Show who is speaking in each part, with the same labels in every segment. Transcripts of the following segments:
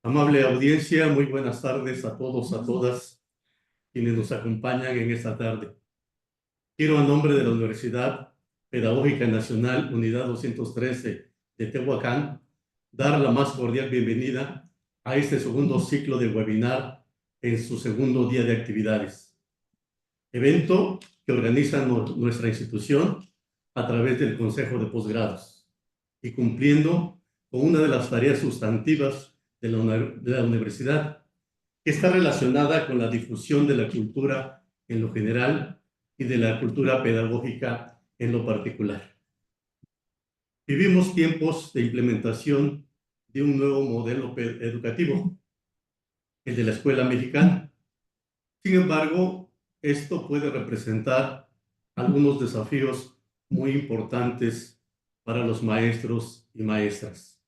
Speaker 1: Amable audiencia, muy buenas tardes a todos, a todas quienes nos acompañan en esta tarde. Quiero, a nombre de la Universidad Pedagógica Nacional Unidad 213 de Tehuacán, dar la más cordial bienvenida a este segundo ciclo de webinar en su segundo día de actividades. Evento que organiza nuestra institución a través del Consejo de Posgrados y cumpliendo con una de las tareas sustantivas de la universidad, que está relacionada con la difusión de la cultura en lo general y de la cultura pedagógica en lo particular. Vivimos tiempos de implementación de un nuevo modelo educativo, el de la escuela mexicana. Sin embargo, esto puede representar algunos desafíos muy importantes para los maestros y maestras.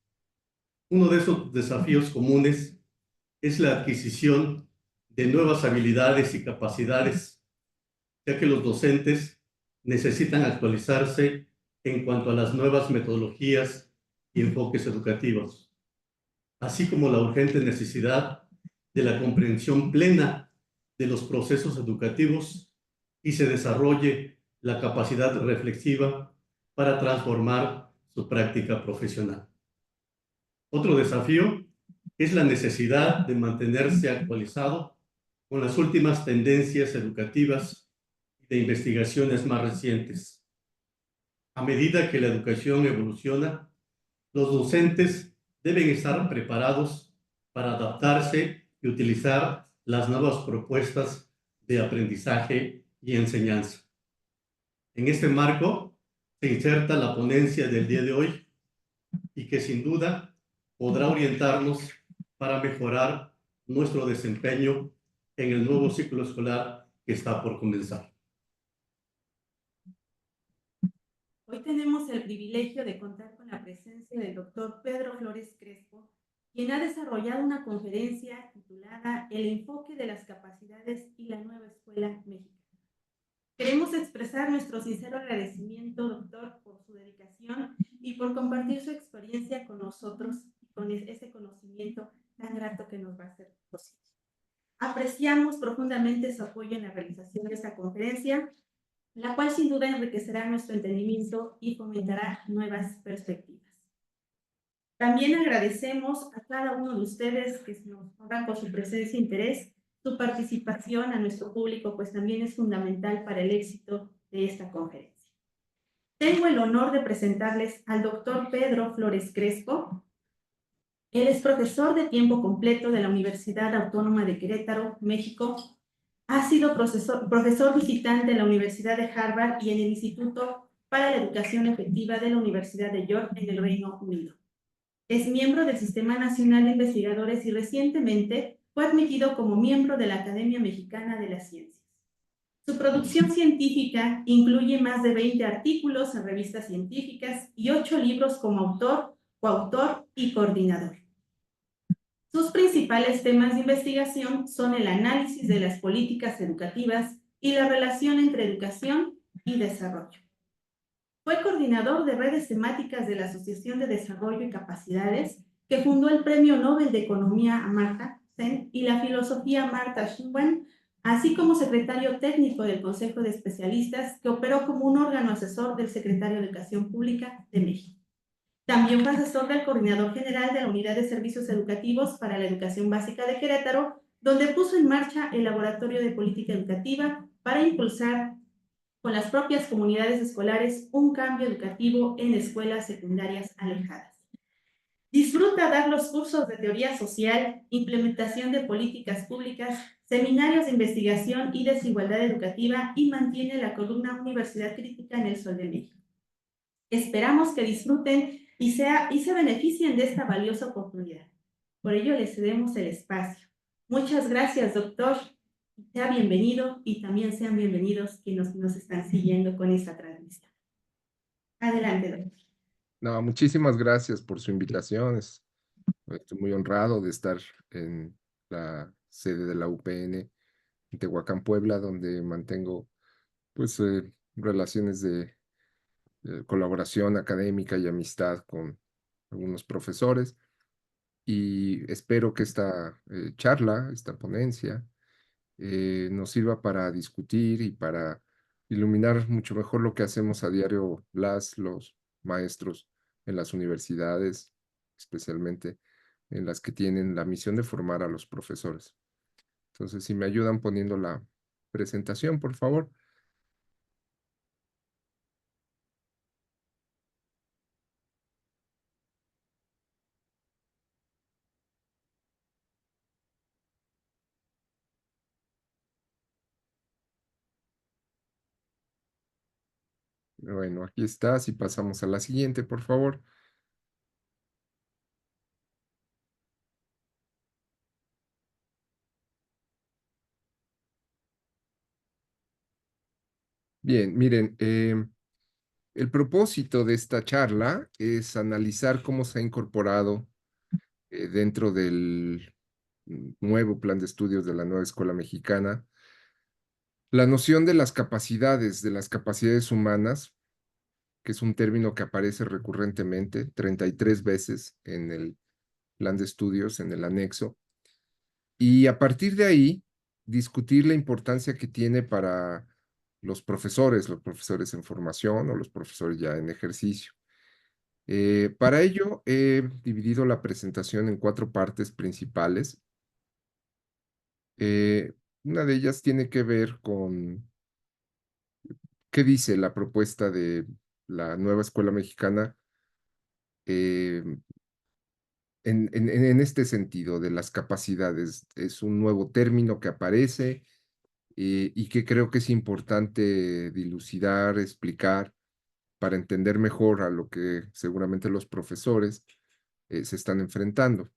Speaker 1: Uno de esos desafíos comunes es la adquisición de nuevas habilidades y capacidades, ya que los docentes necesitan actualizarse en cuanto a las nuevas metodologías y enfoques educativos, así como la urgente necesidad de la comprensión plena de los procesos educativos y se desarrolle la capacidad reflexiva para transformar su práctica profesional. Otro desafío es la necesidad de mantenerse actualizado con las últimas tendencias educativas y de investigaciones más recientes. A medida que la educación evoluciona, los docentes deben estar preparados para adaptarse y utilizar las nuevas propuestas de aprendizaje y enseñanza. En este marco se inserta la ponencia del día de hoy y que sin duda podrá orientarnos para mejorar nuestro desempeño en el nuevo ciclo escolar que está por comenzar.
Speaker 2: Hoy tenemos el privilegio de contar con la presencia del doctor Pedro Flores Crespo, quien ha desarrollado una conferencia titulada El enfoque de las capacidades y la nueva escuela mexicana. Queremos expresar nuestro sincero agradecimiento, doctor, por su dedicación y por compartir su experiencia con nosotros y con ese conocimiento tan grato que nos va a ser posible. Apreciamos profundamente su apoyo en la realización de esta conferencia, la cual sin duda enriquecerá nuestro entendimiento y fomentará nuevas perspectivas. También agradecemos a cada uno de ustedes que nos honran con su presencia e interés. Su participación a nuestro público pues también es fundamental para el éxito de esta conferencia. Tengo el honor de presentarles al doctor Pedro Flores Crespo. Él es profesor de tiempo completo de la Universidad Autónoma de Querétaro, México. Ha sido profesor visitante en la Universidad de Harvard y en el Instituto para la Educación Efectiva de la Universidad de York en el Reino Unido. Es miembro del Sistema Nacional de Investigadores y recientemente fue admitido como miembro de la Academia Mexicana de las Ciencias. Su producción científica incluye más de 20 artículos en revistas científicas y 8 libros como autor, coautor y coordinador. Sus principales temas de investigación son el análisis de las políticas educativas y la relación entre educación y desarrollo. Fue coordinador de redes temáticas de la Asociación de Desarrollo y Capacidades, que fundó el Premio Nobel de Economía Amartya Sen y la Filosofía Amartya Sen, así como secretario técnico del Consejo de Especialistas, que operó como un órgano asesor del Secretario de Educación Pública de México. También fue asesor del Coordinador General de la Unidad de Servicios Educativos para la Educación Básica de Querétaro, donde puso en marcha el Laboratorio de Política Educativa para impulsar con las propias comunidades escolares un cambio educativo en escuelas secundarias alejadas. Disfruta dar los cursos de teoría social, implementación de políticas públicas, seminarios de investigación y desigualdad educativa y mantiene la columna Universidad Crítica en El Sol de México. Esperamos que disfruten y se beneficien de esta valiosa oportunidad. Por ello, les cedemos el espacio. Muchas gracias, doctor. Sea bienvenido y también sean bienvenidos quienes nos están siguiendo con esta transmisión. Adelante, doctor.
Speaker 3: No, muchísimas gracias por su invitación. Estoy muy honrado de estar en la sede de la UPN en Tehuacán, Puebla, donde mantengo pues relaciones de colaboración académica y amistad con algunos profesores. Y espero que esta charla, esta ponencia, nos sirva para discutir y para iluminar mucho mejor lo que hacemos a diario los maestros en las universidades, especialmente en las que tienen la misión de formar a los profesores. Entonces, si me ayudan poniendo la presentación, por favor. Bueno, aquí está. Si pasamos a la siguiente, por favor. Bien, miren, el propósito de esta charla es analizar cómo se ha incorporado dentro del nuevo plan de estudios de la nueva escuela mexicana la noción de las capacidades humanas, que es un término que aparece recurrentemente, 33 veces en el plan de estudios, en el anexo, y a partir de ahí, discutir la importancia que tiene para los profesores en formación o los profesores ya en ejercicio. Para ello, he dividido la presentación en 4 partes principales. Una de ellas tiene que ver con qué dice la propuesta de la nueva escuela mexicana eh, en este sentido de las capacidades. Es un nuevo término que aparece y que creo que es importante dilucidar, explicar, para entender mejor a lo que seguramente los profesores se están enfrentando.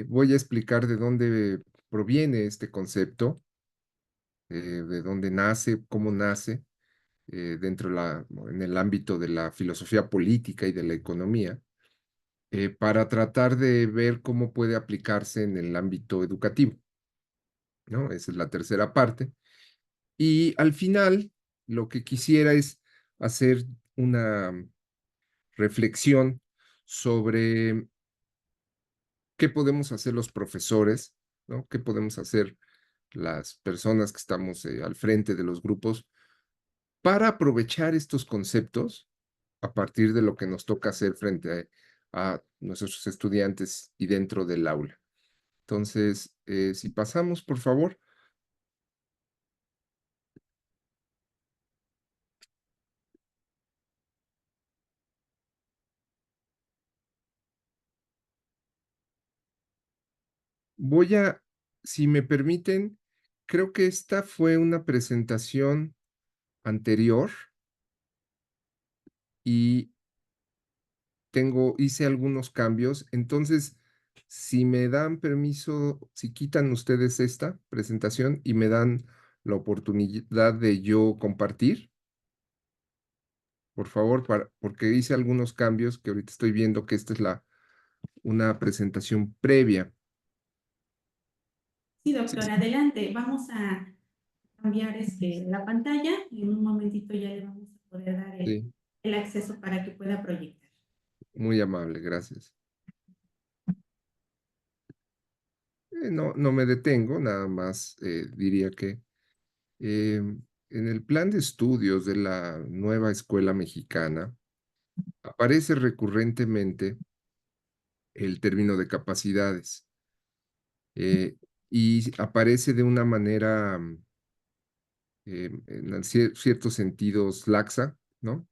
Speaker 3: Voy a explicar de dónde proviene este concepto, de dónde nace, cómo nace en el ámbito de la filosofía política y de la economía, para tratar de ver cómo puede aplicarse en el ámbito educativo, ¿no? Esa es la tercera parte. Y al final, lo que quisiera es hacer una reflexión sobre qué podemos hacer los profesores, ¿no? ¿Qué podemos hacer las personas que estamos al frente de los grupos para aprovechar estos conceptos a partir de lo que nos toca hacer frente a nuestros estudiantes y dentro del aula? Entonces, si pasamos, por favor. Voy a, si me permiten, creo que esta fue una presentación anterior y hice algunos cambios. Entonces, si me dan permiso, si quitan ustedes esta presentación y me dan la oportunidad de yo compartir, por favor, porque hice algunos cambios que ahorita estoy viendo que esta es una presentación previa.
Speaker 2: Sí,
Speaker 3: Sí,
Speaker 2: doctor, adelante. Vamos a cambiar la pantalla y en un momentito ya le vamos a poder dar
Speaker 3: sí,
Speaker 2: el acceso para que pueda proyectar.
Speaker 3: muy amable, gracias. No me detengo, nada más diría que en el plan de estudios de la nueva escuela mexicana aparece recurrentemente el término de capacidades eh, y aparece de una manera, en ciertos sentidos, laxa, ¿no?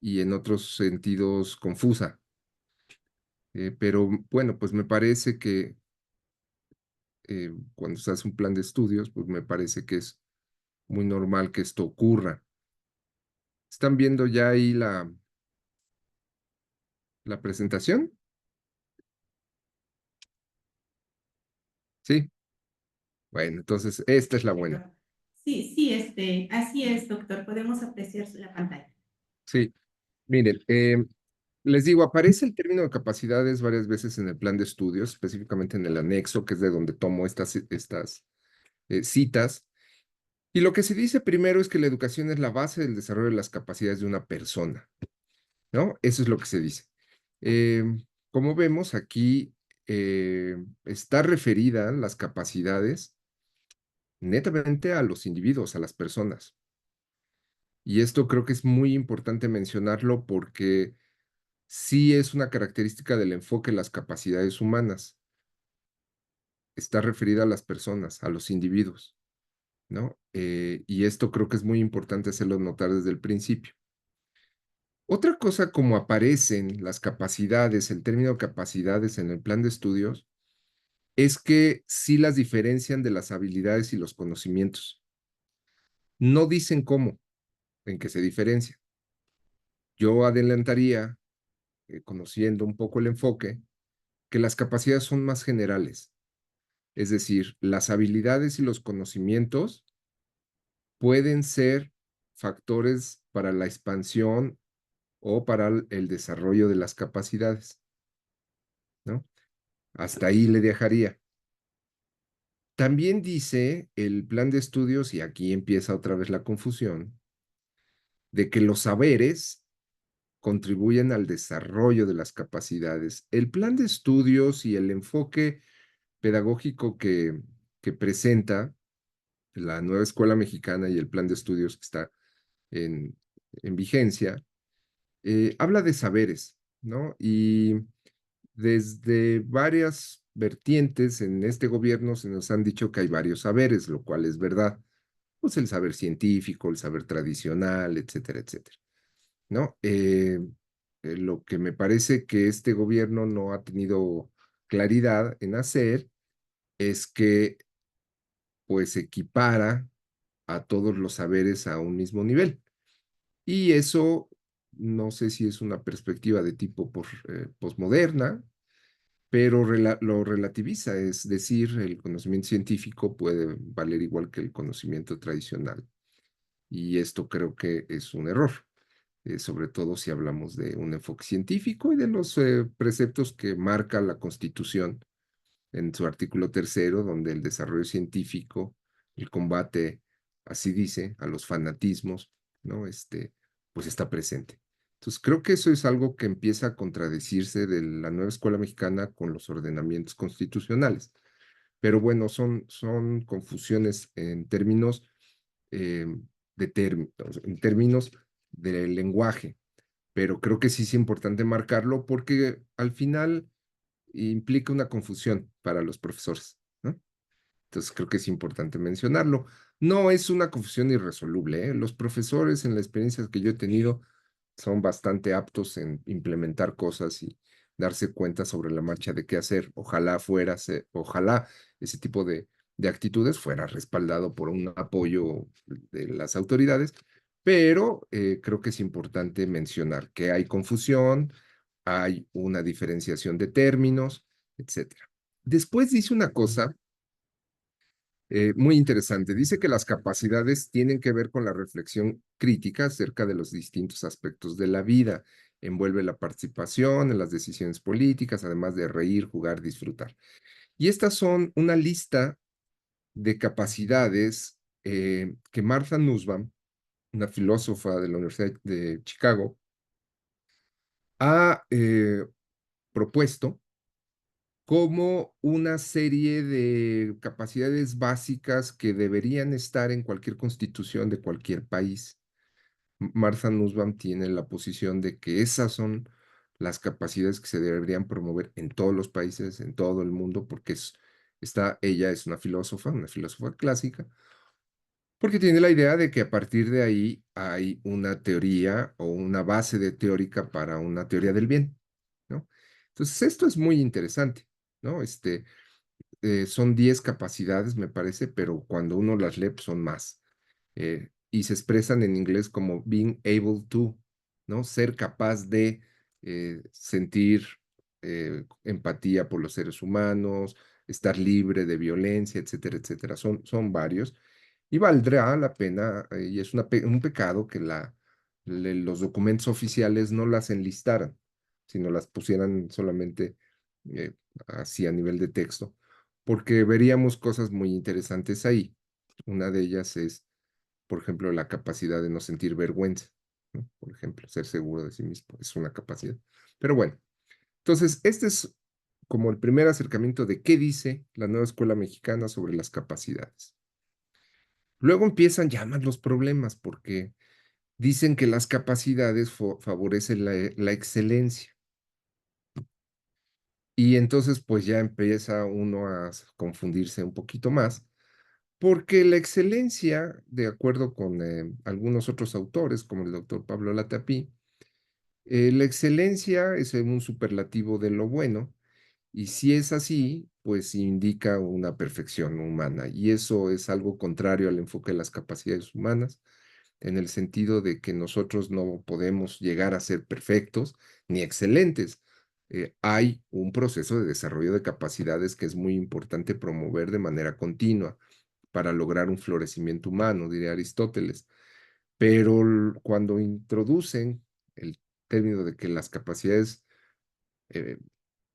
Speaker 3: Y en otros sentidos confusa. Pero bueno, pues me parece que cuando se hace un plan de estudios, pues me parece que es muy normal que esto ocurra. ¿Están viendo ya ahí la presentación? Sí. Bueno, entonces esta es la buena.
Speaker 2: Perfecto. Sí, sí, así es, doctor. Podemos apreciar la pantalla.
Speaker 3: Sí. Miren, les digo, aparece el término de capacidades varias veces en el plan de estudios, específicamente en el anexo, que es de donde tomo estas citas. Y lo que se dice primero es que la educación es la base del desarrollo de las capacidades de una persona, ¿no? Eso es lo que se dice. Como vemos aquí, está referida las capacidades netamente a los individuos, a las personas. Y esto creo que es muy importante mencionarlo porque sí es una característica del enfoque de las capacidades humanas. Está referida a las personas, a los individuos, ¿no? Y esto creo que es muy importante hacerlo notar desde el principio. Otra cosa como aparecen las capacidades, el término capacidades en el plan de estudios, es que sí las diferencian de las habilidades y los conocimientos. No dicen cómo, en qué se diferencia. Yo adelantaría, conociendo un poco el enfoque, que las capacidades son más generales. Es decir, las habilidades y los conocimientos pueden ser factores para la expansión o para el desarrollo de las capacidades, ¿no? Hasta ahí le dejaría. También dice el plan de estudios, y aquí empieza otra vez la confusión, de que los saberes contribuyen al desarrollo de las capacidades. El plan de estudios y el enfoque pedagógico que presenta la nueva escuela mexicana y el plan de estudios que está en, en vigencia, habla de saberes, ¿no? Y desde varias vertientes en este gobierno se nos han dicho que hay varios saberes, lo cual es verdad. Pues el saber científico, el saber tradicional, etcétera, etcétera, ¿no? Lo que me parece que este gobierno no ha tenido claridad en hacer es que pues equipara a todos los saberes a un mismo nivel. Y eso no sé si es una perspectiva de tipo posmoderna, pero lo relativiza, es decir, el conocimiento científico puede valer igual que el conocimiento tradicional. Y esto creo que es un error, sobre todo si hablamos de un enfoque científico y de los preceptos que marca la Constitución en su artículo tercero, donde el desarrollo científico, el combate, así dice, a los fanatismos, ¿no? Pues está presente. Entonces, creo que eso es algo que empieza a contradecirse de la nueva escuela mexicana con los ordenamientos constitucionales. Pero bueno, son confusiones en términos eh, en términos del lenguaje, pero creo que sí es importante marcarlo porque al final implica una confusión para los profesores, ¿no? Entonces creo que es importante mencionarlo. No es una confusión irresoluble, ¿eh? Los profesores, en la experiencia que yo he tenido, son bastante aptos en implementar cosas y darse cuenta sobre la marcha de qué hacer. Ojalá ese tipo de actitudes fuera respaldado por un apoyo de las autoridades, pero creo que es importante mencionar que hay confusión, hay una diferenciación de términos, etcétera. Después dice una cosa muy interesante. Dice que las capacidades tienen que ver con la reflexión crítica acerca de los distintos aspectos de la vida. Envuelve la participación en las decisiones políticas, además de reír, jugar, disfrutar. Y estas son una lista de capacidades que Martha Nussbaum, una filósofa de la Universidad de Chicago, ha propuesto como una serie de capacidades básicas que deberían estar en cualquier constitución de cualquier país. Martha Nussbaum tiene la posición de que esas son las capacidades que se deberían promover en todos los países, en todo el mundo, porque ella es una filósofa clásica, porque tiene la idea de que a partir de ahí hay una teoría o una base de teórica para una teoría del bien, ¿no? Entonces, esto es muy interesante, ¿no? Son 10 capacidades, me parece, pero cuando uno las lee, pues son más. Y se expresan en inglés como being able to, ¿no? Ser capaz de sentir empatía por los seres humanos, estar libre de violencia, etcétera, etcétera. Son varios. Y valdrá la pena, y es un pecado que los documentos oficiales no las enlistaran, sino las pusieran solamente eh, así a nivel de texto porque veríamos cosas muy interesantes ahí. Una de ellas es por ejemplo, la capacidad de no sentir vergüenza, ¿no? Por ejemplo, ser seguro de sí mismo es una capacidad. Pero bueno, entonces, este es como el primer acercamiento de qué dice la nueva escuela mexicana sobre las capacidades. Luego empiezan ya más los problemas, porque dicen que las capacidades favorecen la excelencia. Y entonces, pues ya empieza uno a confundirse un poquito más, porque la excelencia, de acuerdo con algunos otros autores, como el doctor Pablo Latapí, la excelencia es un superlativo de lo bueno, y si es así, pues indica una perfección humana, y eso es algo contrario al enfoque de las capacidades humanas, en el sentido de que nosotros no podemos llegar a ser perfectos ni excelentes. Hay un proceso de desarrollo de capacidades que es muy importante promover de manera continua para lograr un florecimiento humano, diría Aristóteles. Pero cuando introducen el término de que las capacidades eh,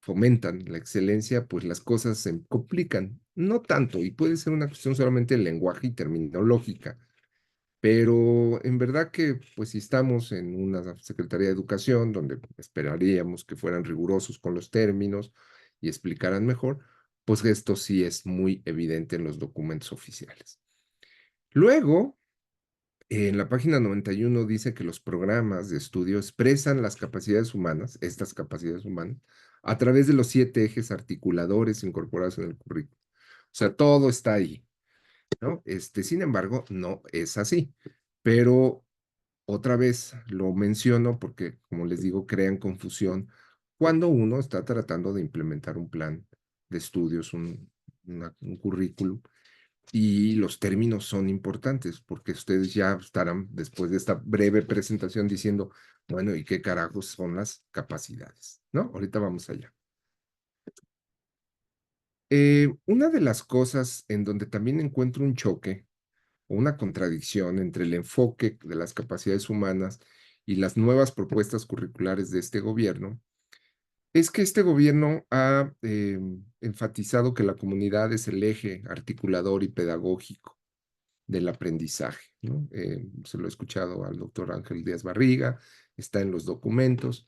Speaker 3: fomentan la excelencia, pues las cosas se complican. No tanto, y puede ser una cuestión solamente de lenguaje y terminológica, pero en verdad que, pues si estamos en una Secretaría de Educación, donde esperaríamos que fueran rigurosos con los términos y explicaran mejor, pues esto sí es muy evidente en los documentos oficiales. Luego, en la página 91 dice que los programas de estudio expresan las capacidades humanas, estas capacidades humanas, a través de los 7 ejes articuladores incorporados en el currículo. O sea, todo está ahí, ¿no? Sin embargo, no es así. Pero otra vez lo menciono porque, como les digo, crean confusión cuando uno está tratando de implementar un plan de estudios, un currículum, y los términos son importantes porque ustedes ya estarán, después de esta breve presentación, diciendo, bueno, ¿y qué carajos son las capacidades? ¿No? Ahorita vamos allá. Una de las cosas en donde también encuentro un choque o una contradicción entre el enfoque de las capacidades humanas y las nuevas propuestas curriculares de este gobierno es que este gobierno ha enfatizado que la comunidad es el eje articulador y pedagógico del aprendizaje, ¿no? Se lo he escuchado al doctor Ángel Díaz Barriga, está en los documentos,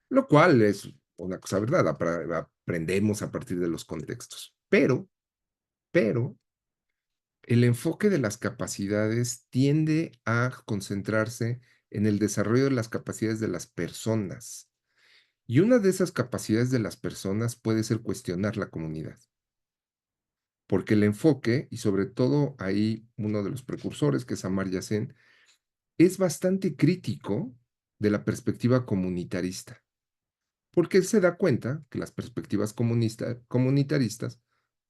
Speaker 3: lo cual es una cosa verdad, aprendemos a partir de los contextos, pero el enfoque de las capacidades tiende a concentrarse en el desarrollo de las capacidades de las personas. Y una de esas capacidades de las personas puede ser cuestionar la comunidad, porque el enfoque, y sobre todo ahí uno de los precursores, que es Amartya Sen, es bastante crítico de la perspectiva comunitarista, porque él se da cuenta que las perspectivas comunitaristas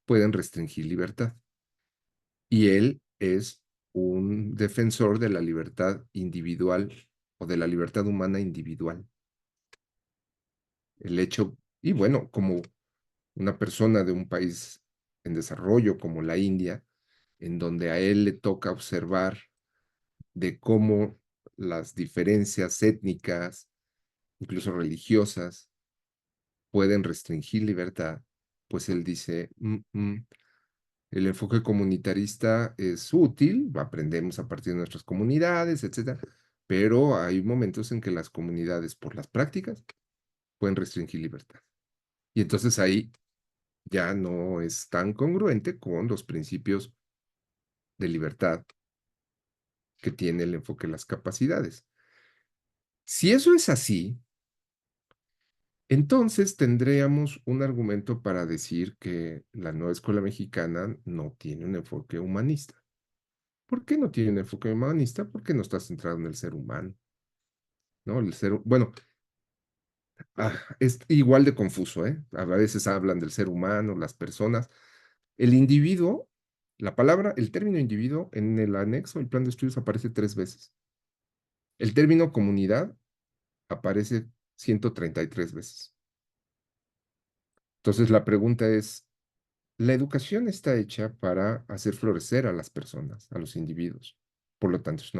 Speaker 3: pueden restringir libertad. Y él es un defensor de la libertad individual o de la libertad humana individual. El hecho, y bueno, como una persona de un país en desarrollo como la India, en donde a él le toca observar de cómo las diferencias étnicas, incluso religiosas, pueden restringir libertad, pues él dice, el enfoque comunitarista es útil, aprendemos a partir de nuestras comunidades, etcétera, pero hay momentos en que las comunidades, por las prácticas, pueden restringir libertad. Y entonces ahí ya no es tan congruente con los principios de libertad que tiene el enfoque de las capacidades. Si eso es así, entonces tendríamos un argumento para decir que la nueva escuela mexicana no tiene un enfoque humanista. ¿Por qué no tiene un enfoque humanista? Porque no está centrado en el ser humano, ¿no? Bueno, es igual de confuso, ¿eh? A veces hablan del ser humano, las personas. El individuo, la palabra, el término individuo en el anexo del plan de estudios aparece 3 veces. El término comunidad aparece 133 veces. Entonces la pregunta es, la educación está hecha para hacer florecer a las personas, a los individuos. Por lo tanto, es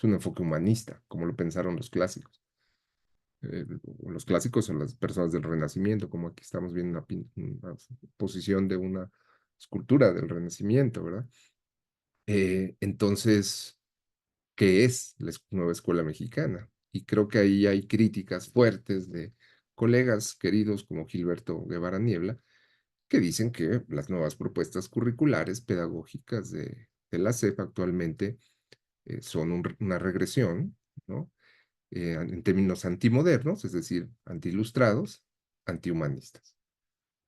Speaker 3: un enfoque humanista, como lo pensaron los clásicos. Los clásicos son las personas del Renacimiento, como aquí estamos viendo una posición de una escultura del Renacimiento, ¿verdad? Entonces, qué es la nueva escuela mexicana. Y creo que ahí hay críticas fuertes de colegas queridos como Gilberto Guevara Niebla, que dicen que las nuevas propuestas curriculares pedagógicas de la SEP actualmente son una regresión, ¿no? En términos antimodernos, es decir, antiilustrados, antihumanistas,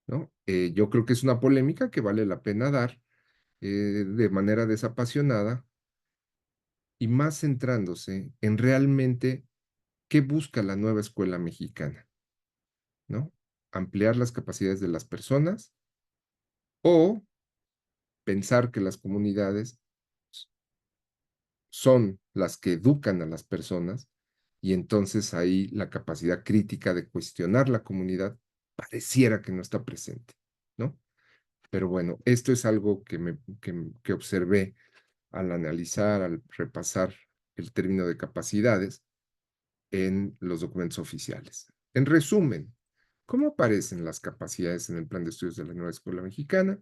Speaker 3: ¿no? Yo creo que es una polémica que vale la pena dar de manera desapasionada y más centrándose en realmente qué busca la nueva escuela mexicana, ¿no? Ampliar las capacidades de las personas o pensar que las comunidades son las que educan a las personas y entonces ahí la capacidad crítica de cuestionar la comunidad pareciera que no está presente, ¿no? Pero bueno, esto es algo que observé al analizar, al repasar el término de capacidades en los documentos oficiales. En resumen, ¿cómo aparecen las capacidades en el Plan de Estudios de la Nueva Escuela Mexicana?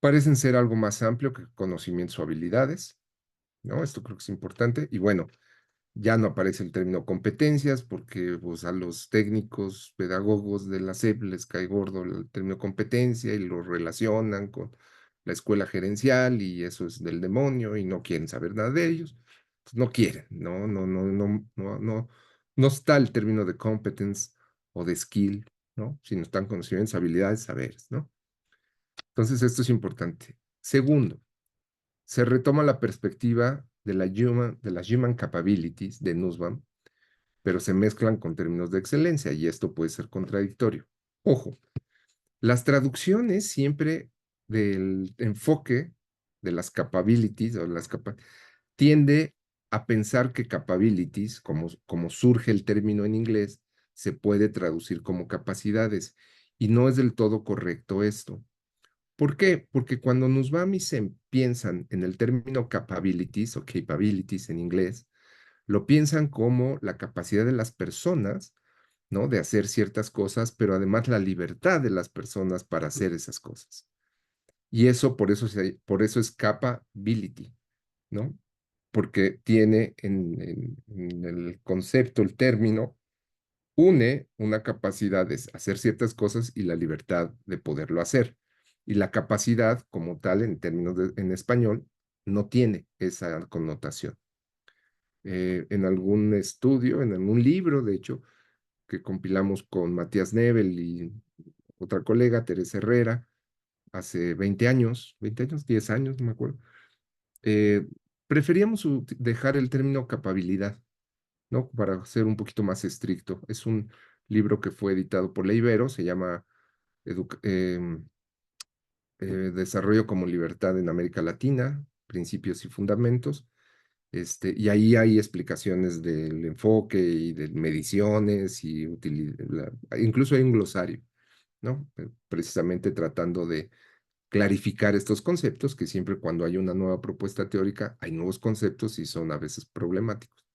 Speaker 3: Parecen ser algo más amplio que conocimientos o habilidades, ¿no? Esto creo que es importante. Y bueno, ya no aparece el término competencias porque pues, a los técnicos pedagogos de la SEP les cae gordo el término competencia y lo relacionan con la escuela gerencial y eso es del demonio y no quieren saber nada de ellos. Pues, no quieren, no está el término de competence o de skill, ¿no? Sino están conocimientos, habilidades, saberes, ¿no? Entonces, esto es importante. Segundo, se retoma la perspectiva de las human capabilities de Nussbaum, pero se mezclan con términos de excelencia y esto puede ser contradictorio. Ojo, las traducciones siempre del enfoque de las capabilities o tiende a pensar que capabilities, como surge el término en inglés, se puede traducir como capacidades y no es del todo correcto esto. ¿Por qué? Porque cuando Nussbaum y Sem piensan en el término capabilities o capabilities en inglés, lo piensan como la capacidad de las personas, ¿no? De hacer ciertas cosas, pero además la libertad de las personas para hacer esas cosas. Y eso, por eso es capability, ¿no? Porque tiene en el concepto, el término, une una capacidad de hacer ciertas cosas y la libertad de poderlo hacer. Y la capacidad, como tal, en términos en español, no tiene esa connotación. En algún estudio, en algún libro, de hecho, que compilamos con Matías Nebel y otra colega, Teresa Herrera, hace 20 años, 10 años, no me acuerdo, eh, preferíamos dejar el término capabilidad, ¿no? Para ser un poquito más estricto. Es un libro que fue editado por la Ibero, se llama Desarrollo como Libertad en América Latina, Principios y Fundamentos. Y ahí hay explicaciones del enfoque y de mediciones y incluso hay un glosario, ¿no? Precisamente tratando de clarificar estos conceptos, que siempre cuando hay una nueva propuesta teórica hay nuevos conceptos y son a veces problemáticos.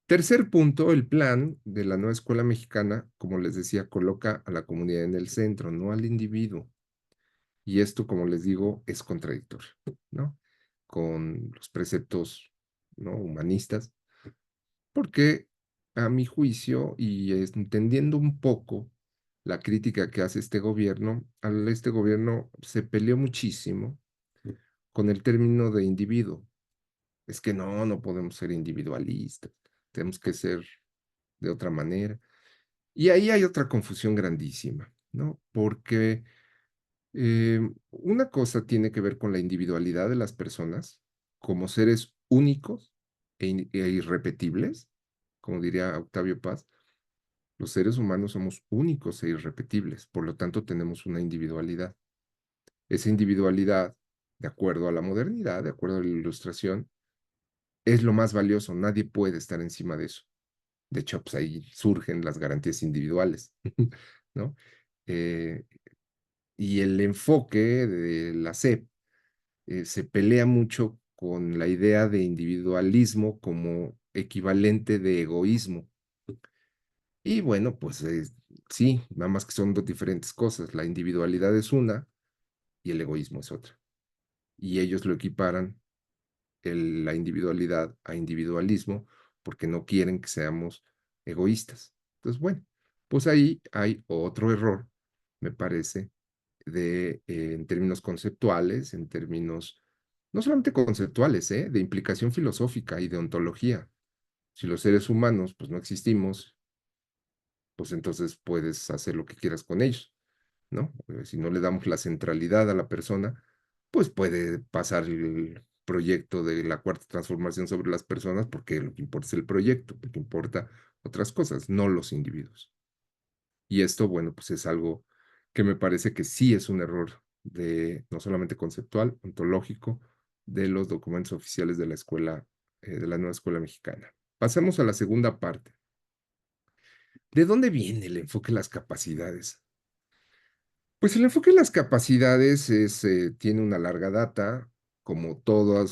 Speaker 3: Tercer punto, el plan de la nueva escuela mexicana, como les decía, coloca a la comunidad en el centro, no al individuo. Y esto, como les digo, es contradictorio, ¿no? Con los preceptos, ¿no? Humanistas, porque a mi juicio, y entendiendo un poco la crítica que hace este gobierno se peleó muchísimo con el término de individuo. Es que no podemos ser individualistas, tenemos que ser de otra manera. Y ahí hay otra confusión grandísima, ¿no? Porque una cosa tiene que ver con la individualidad de las personas como seres únicos e irrepetibles, como diría Octavio Paz. Los seres humanos somos únicos e irrepetibles, por lo tanto tenemos una individualidad. Esa individualidad, de acuerdo a la modernidad, de acuerdo a la ilustración, es lo más valioso. Nadie puede estar encima de eso. De hecho, pues ahí surgen las garantías individuales, ¿no? Eh, y el enfoque de la SEP se pelea mucho con la idea de individualismo como equivalente de egoísmo. Y bueno, pues sí, nada más que son dos diferentes cosas. La individualidad es una y el egoísmo es otra. Y ellos lo equiparan la individualidad a individualismo, porque no quieren que seamos egoístas. Entonces, bueno, pues ahí hay otro error, me parece, en términos conceptuales, en términos no solamente conceptuales, de implicación filosófica y de ontología. Si los seres humanos, pues no existimos, pues entonces puedes hacer lo que quieras con ellos, ¿no? Si no le damos la centralidad a la persona, pues puede pasar el proyecto de la cuarta transformación sobre las personas, porque lo que importa es el proyecto, lo que importa otras cosas, no los individuos. Y esto, bueno, pues es algo que me parece que sí es un error no solamente conceptual, ontológico, de los documentos oficiales de la escuela, de la nueva escuela mexicana. Pasemos a la segunda parte. ¿De dónde viene el enfoque de las capacidades? Pues el enfoque de las capacidades tiene una larga data, como todo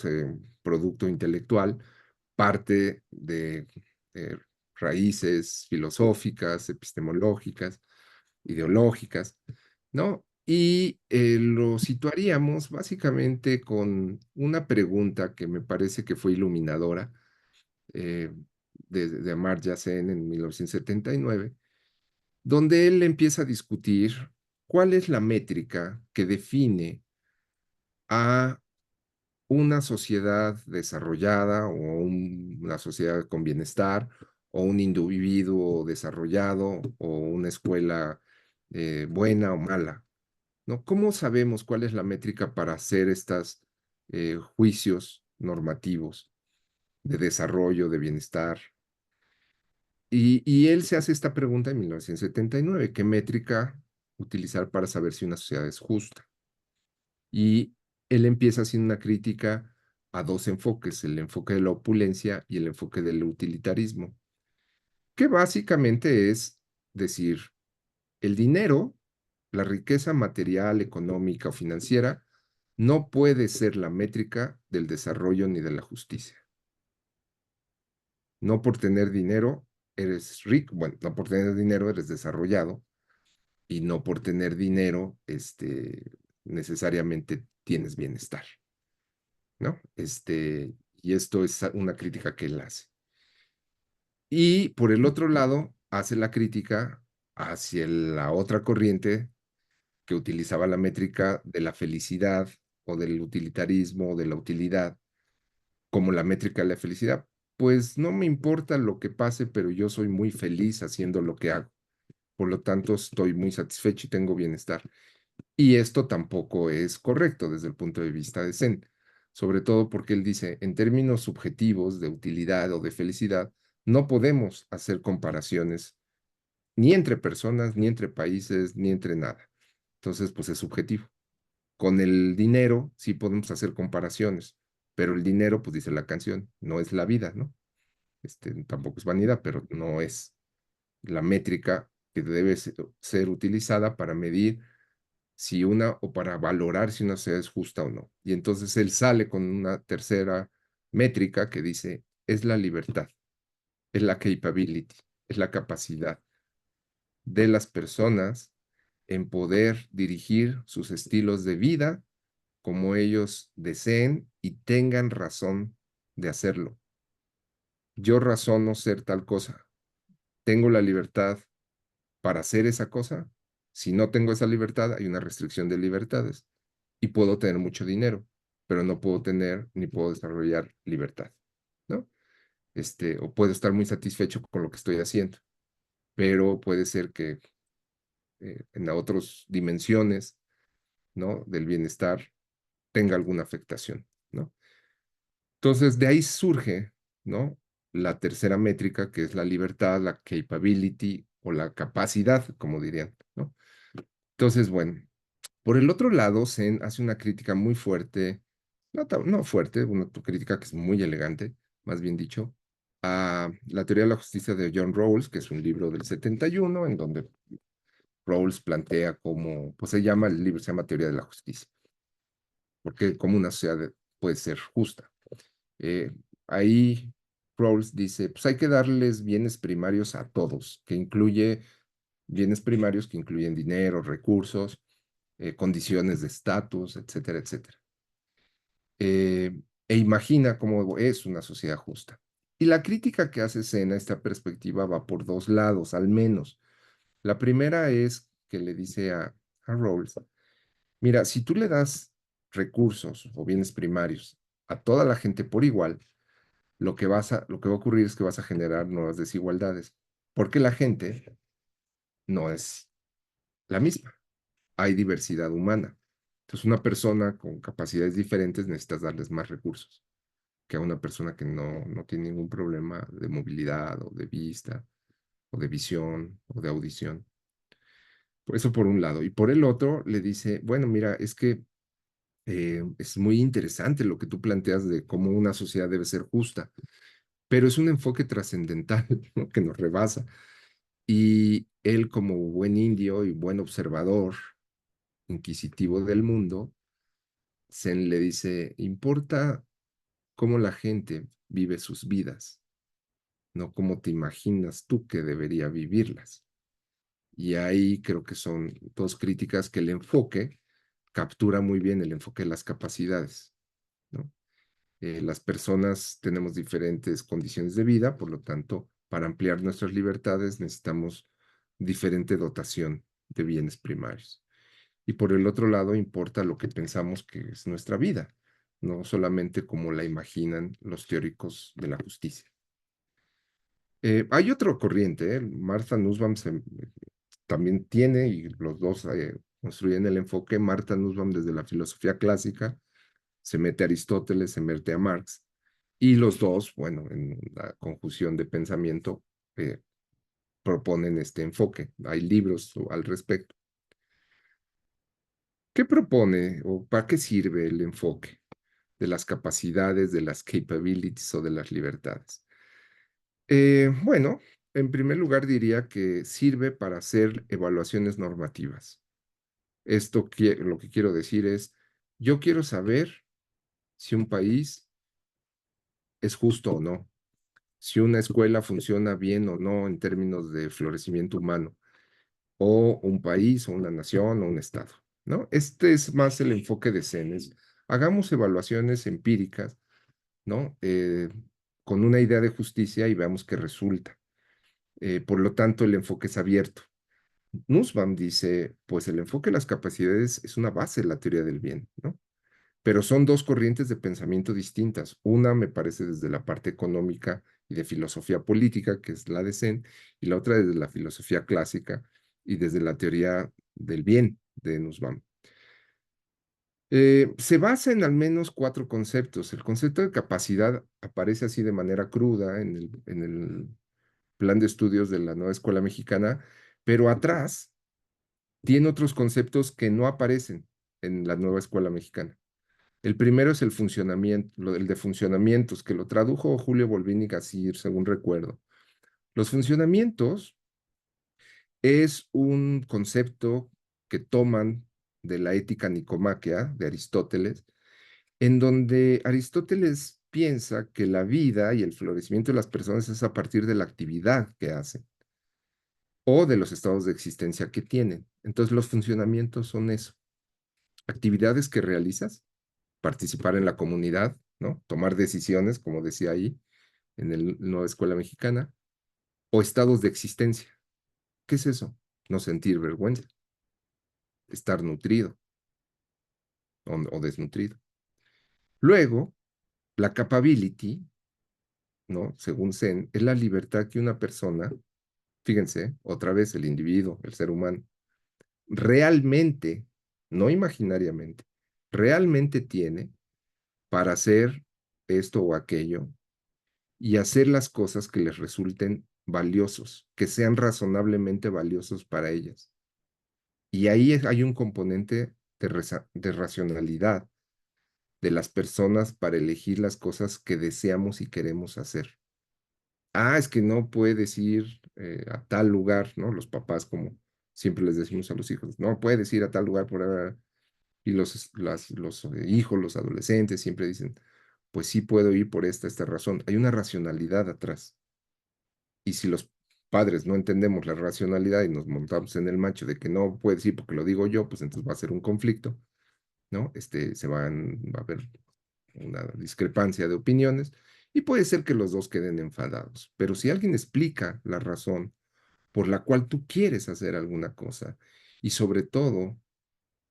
Speaker 3: producto intelectual, parte de raíces filosóficas, epistemológicas, ideológicas, ¿no? Y lo situaríamos básicamente con una pregunta que me parece que fue iluminadora, eh, de Amartya Sen en 1979, donde él empieza a discutir cuál es la métrica que define a una sociedad desarrollada o una sociedad con bienestar o un individuo desarrollado o una escuela buena o mala, ¿no? ¿Cómo sabemos cuál es la métrica para hacer estos juicios normativos de desarrollo, de bienestar? Y él se hace esta pregunta en 1979, ¿qué métrica utilizar para saber si una sociedad es justa? Y él empieza haciendo una crítica a dos enfoques, el enfoque de la opulencia y el enfoque del utilitarismo, que básicamente es decir, el dinero, la riqueza material, económica o financiera, no puede ser la métrica del desarrollo ni de la justicia. No por tener dinero eres rico, bueno, no por tener dinero eres desarrollado, y no por tener dinero, necesariamente tienes bienestar, ¿no? Y esto es una crítica que él hace. Y por el otro lado, hace la crítica hacia la otra corriente que utilizaba la métrica de la felicidad o del utilitarismo o de la utilidad como la métrica de la felicidad. Pues no me importa lo que pase, pero yo soy muy feliz haciendo lo que hago. Por lo tanto, estoy muy satisfecho y tengo bienestar. Y esto tampoco es correcto desde el punto de vista de Zen, sobre todo porque él dice, en términos subjetivos de utilidad o de felicidad, no podemos hacer comparaciones ni entre personas, ni entre países, ni entre nada. Entonces, pues es subjetivo. Con el dinero sí podemos hacer comparaciones, pero el dinero, pues dice la canción, no es la vida, ¿no? Tampoco es vanidad, pero no es la métrica que debe ser utilizada para medir si una o para valorar si una sociedad es justa o no. Y entonces él sale con una tercera métrica que dice, es la libertad, es la capability, es la capacidad de las personas en poder dirigir sus estilos de vida como ellos deseen y tengan razón de hacerlo. Yo razono ser tal cosa. Tengo la libertad para hacer esa cosa. Si no tengo esa libertad, hay una restricción de libertades. Y puedo tener mucho dinero, pero no puedo tener ni puedo desarrollar libertad, ¿no? O puedo estar muy satisfecho con lo que estoy haciendo, pero puede ser que en otras dimensiones, ¿no? Del bienestar tenga alguna afectación, ¿no? Entonces, de ahí surge, ¿no? La tercera métrica, que es la libertad, la capability o la capacidad, como dirían, ¿no? Entonces, bueno, por el otro lado, Zen hace una crítica muy fuerte, no fuerte, una crítica que es muy elegante, más bien dicho, a la teoría de la justicia de John Rawls, que es un libro del 71, en donde Rawls plantea cómo, pues se llama, el libro se llama Teoría de la Justicia, porque como una sociedad puede ser justa. Eh, Ahí Rawls dice, pues hay que darles bienes primarios a todos, que incluye bienes primarios que incluyen dinero, recursos, condiciones de estatus, etcétera, etcétera. e imagina cómo es una sociedad justa. Y la crítica que hace Sen a esta perspectiva va por dos lados, al menos. La primera es que le dice a Rawls, mira, si tú le das recursos o bienes primarios a toda la gente por igual, lo que va a ocurrir es que vas a generar nuevas desigualdades, porque la gente no es la misma. Hay diversidad humana. Entonces, una persona con capacidades diferentes necesitas darles más recursos que a una persona que no tiene ningún problema de movilidad o de vista o de visión o de audición. Eso por un lado. Y por el otro le dice, bueno, mira, es que es muy interesante lo que tú planteas de cómo una sociedad debe ser justa, pero es un enfoque trascendental, ¿no? Que nos rebasa. Y él, como buen indio y buen observador, inquisitivo del mundo, Zen le dice, importa cómo la gente vive sus vidas, no cómo te imaginas tú que debería vivirlas. Y ahí creo que son dos críticas que el enfoque captura muy bien el enfoque de las capacidades, ¿no? Las personas tenemos diferentes condiciones de vida, por lo tanto, para ampliar nuestras libertades necesitamos diferente dotación de bienes primarios. Y por el otro lado, importa lo que pensamos que es nuestra vida, no solamente como la imaginan los teóricos de la justicia. Hay otra corriente, Martha Nussbaum también tiene, y los dos construyen el enfoque. Martha Nussbaum desde la filosofía clásica, se mete a Aristóteles, se mete a Marx, y los dos, bueno, en la conjunción de pensamiento, proponen este enfoque. Hay libros al respecto. ¿Qué propone o para qué sirve el enfoque de las capacidades, de las capabilities o de las libertades? Bueno, en primer lugar diría que sirve para hacer evaluaciones normativas. Lo que quiero decir es, yo quiero saber si un país es justo o no, si una escuela funciona bien o no en términos de florecimiento humano, o un país, o una nación, o un estado, ¿no? Este es más el enfoque de CENES. Hagamos evaluaciones empíricas, ¿no? Con una idea de justicia y veamos qué resulta. Por lo tanto, el enfoque es abierto. Nussbaum dice, pues el enfoque de las capacidades es una base de la teoría del bien, ¿no? Pero son dos corrientes de pensamiento distintas. Una me parece desde la parte económica y de filosofía política, que es la de Sen, y la otra desde la filosofía clásica y desde la teoría del bien de Nussbaum. Se basa en al menos cuatro conceptos. El concepto de capacidad aparece así de manera cruda en el plan de estudios de la nueva escuela mexicana, pero atrás tiene otros conceptos que no aparecen en la nueva escuela mexicana. El primero es el funcionamiento, el de funcionamientos, que lo tradujo Julio Volvini Gassir, según recuerdo. Los funcionamientos es un concepto que toman de la ética nicomaquea de Aristóteles, en donde Aristóteles piensa que la vida y el florecimiento de las personas es a partir de la actividad que hacen o de los estados de existencia que tienen. Entonces, los funcionamientos son eso, actividades que realizas, participar en la comunidad, ¿no? Tomar decisiones, como decía ahí, en el Nueva Escuela Mexicana, o estados de existencia. ¿Qué es eso? No sentir vergüenza, estar nutrido o desnutrido. Luego, la capability, ¿no? Según Zen, es la libertad que una persona, fíjense, otra vez el individuo, el ser humano, realmente, no imaginariamente, realmente tiene para hacer esto o aquello y hacer las cosas que les resulten valiosos, que sean razonablemente valiosos para ellas. Y ahí hay un componente de racionalidad de las personas para elegir las cosas que deseamos y queremos hacer. Es que no puedes ir a tal lugar, ¿no? Los papás, como siempre les decimos a los hijos, no puedes ir a tal lugar por ahora. Y los hijos, los adolescentes siempre dicen, pues sí puedo ir por esta razón. Hay una racionalidad atrás. Y si los padres no entendemos la racionalidad y nos montamos en el macho de que no puedes ir porque lo digo yo, pues entonces va a ser un conflicto, ¿no? Va a haber una discrepancia de opiniones y puede ser que los dos queden enfadados. Pero si alguien explica la razón por la cual tú quieres hacer alguna cosa y sobre todo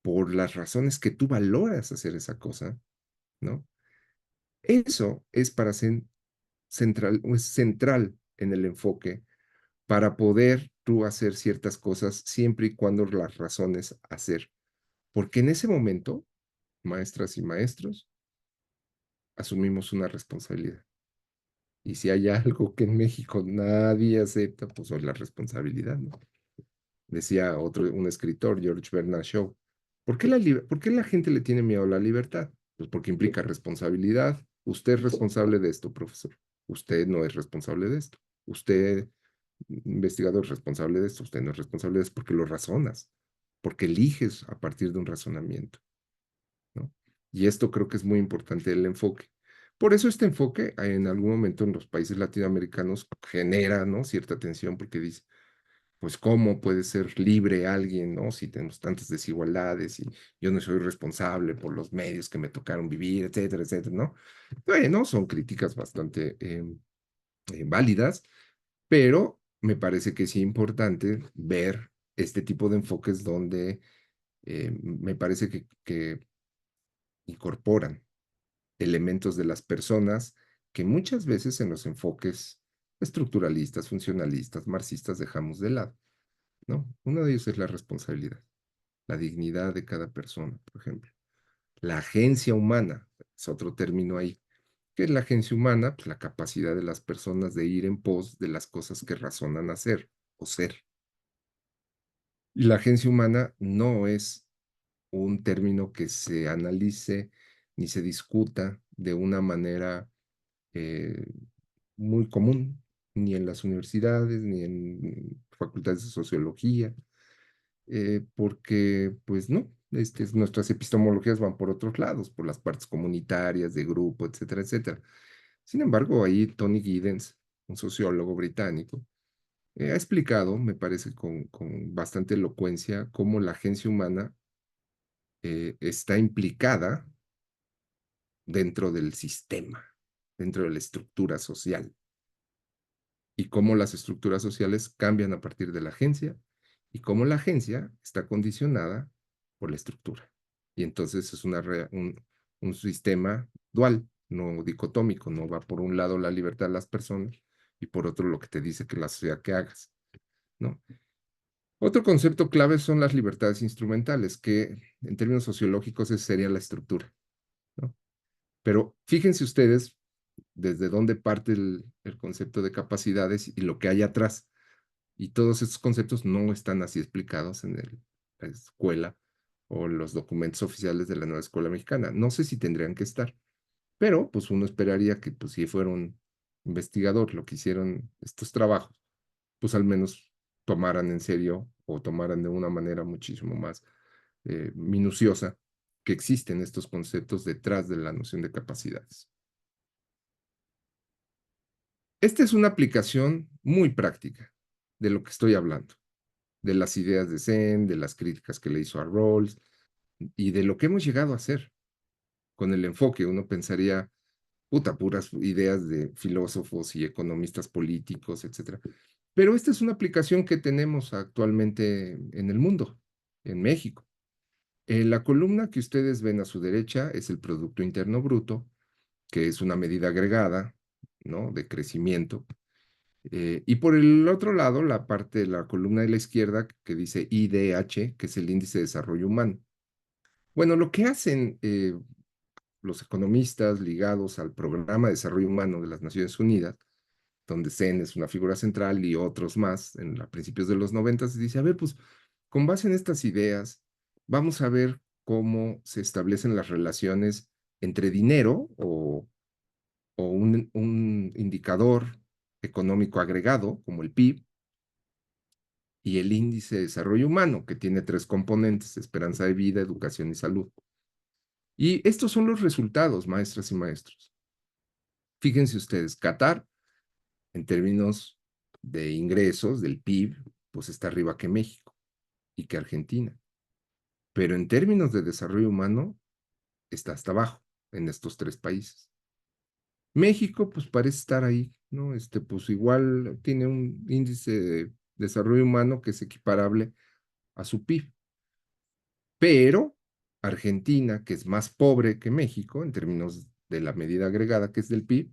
Speaker 3: por las razones que tú valoras hacer esa cosa, ¿no? Eso es para ser central, o es central en el enfoque para poder tú hacer ciertas cosas siempre y cuando las razones hacer. Porque en ese momento, maestras y maestros, asumimos una responsabilidad. Y si hay algo que en México nadie acepta, pues es la responsabilidad, ¿no? Decía un escritor, George Bernard Shaw, ¿por qué la gente le tiene miedo a la libertad? Pues porque implica responsabilidad. Usted es responsable de esto, profesor. Usted no es responsable de esto. Usted, investigador, es responsable de esto. Usted no es responsable de esto porque lo razonas, porque eliges a partir de un razonamiento, ¿no? Y esto creo que es muy importante el enfoque. Por eso este enfoque en algún momento en los países latinoamericanos genera, ¿no?, cierta tensión porque dice, pues cómo puede ser libre alguien, ¿no? Si tenemos tantas desigualdades y yo no soy responsable por los medios que me tocaron vivir, etcétera, etcétera, ¿no? Bueno, son críticas bastante válidas, pero me parece que es importante ver este tipo de enfoques donde me parece que incorporan elementos de las personas que muchas veces en los enfoques estructuralistas, funcionalistas, marxistas dejamos de lado, ¿no? Uno de ellos es la responsabilidad, la dignidad de cada persona, por ejemplo. La agencia humana es otro término ahí. ¿Qué es la agencia humana? Pues la capacidad de las personas de ir en pos de las cosas que razonan hacer o ser. Y la agencia humana no es un término que se analice ni se discuta de una manera eh, muy común, ni en las universidades, ni en facultades de sociología, porque pues no, nuestras epistemologías van por otros lados, por las partes comunitarias, de grupo, etcétera, etcétera. Sin embargo, ahí Tony Giddens, un sociólogo británico, ha explicado, me parece con bastante elocuencia, cómo la agencia humana está implicada dentro del sistema, dentro de la estructura social, y cómo las estructuras sociales cambian a partir de la agencia y cómo la agencia está condicionada por la estructura. Y entonces es un sistema dual, no dicotómico, no va por un lado la libertad de las personas y por otro lo que te dice que la sociedad que hagas, ¿no? Otro concepto clave son las libertades instrumentales, que en términos sociológicos sería la estructura, ¿no? Pero fíjense ustedes desde dónde parte el concepto de capacidades y lo que hay atrás. Y todos estos conceptos no están así explicados en la escuela o los documentos oficiales de la nueva escuela mexicana. No sé si tendrían que estar, pero pues uno esperaría que pues si fuera un investigador lo que hicieron estos trabajos, pues al menos tomaran en serio o tomaran de una manera muchísimo más minuciosa que existen estos conceptos detrás de la noción de capacidades. Esta es una aplicación muy práctica de lo que estoy hablando, de las ideas de Zen, de las críticas que le hizo a Rawls y de lo que hemos llegado a hacer con el enfoque. Uno pensaría, puta, puras ideas de filósofos y economistas políticos, etcétera. Pero esta es una aplicación que tenemos actualmente en el mundo, en México. La columna que ustedes ven a su derecha es el Producto Interno Bruto, que es una medida agregada, ¿no?, de crecimiento. Y por el otro lado, la parte de la columna de la izquierda que dice IDH, que es el Índice de Desarrollo Humano. Bueno, lo que hacen los economistas ligados al Programa de Desarrollo Humano de las Naciones Unidas, donde Zen es una figura central y otros más a principios de los 90, se dice, a ver, pues con base en estas ideas, vamos a ver cómo se establecen las relaciones entre dinero o un indicador económico agregado, como el PIB, y el índice de desarrollo humano, que tiene 3 componentes: esperanza de vida, educación y salud. Y estos son los resultados, maestras y maestros. Fíjense ustedes, Qatar, en términos de ingresos del PIB, pues está arriba que México y que Argentina. Pero en términos de desarrollo humano, está hasta abajo. en estos tres países. México, pues parece estar ahí, ¿no? Pues igual tiene un índice de desarrollo humano que es equiparable a su PIB. Pero Argentina, que es más pobre que México en términos de la medida agregada que es del PIB,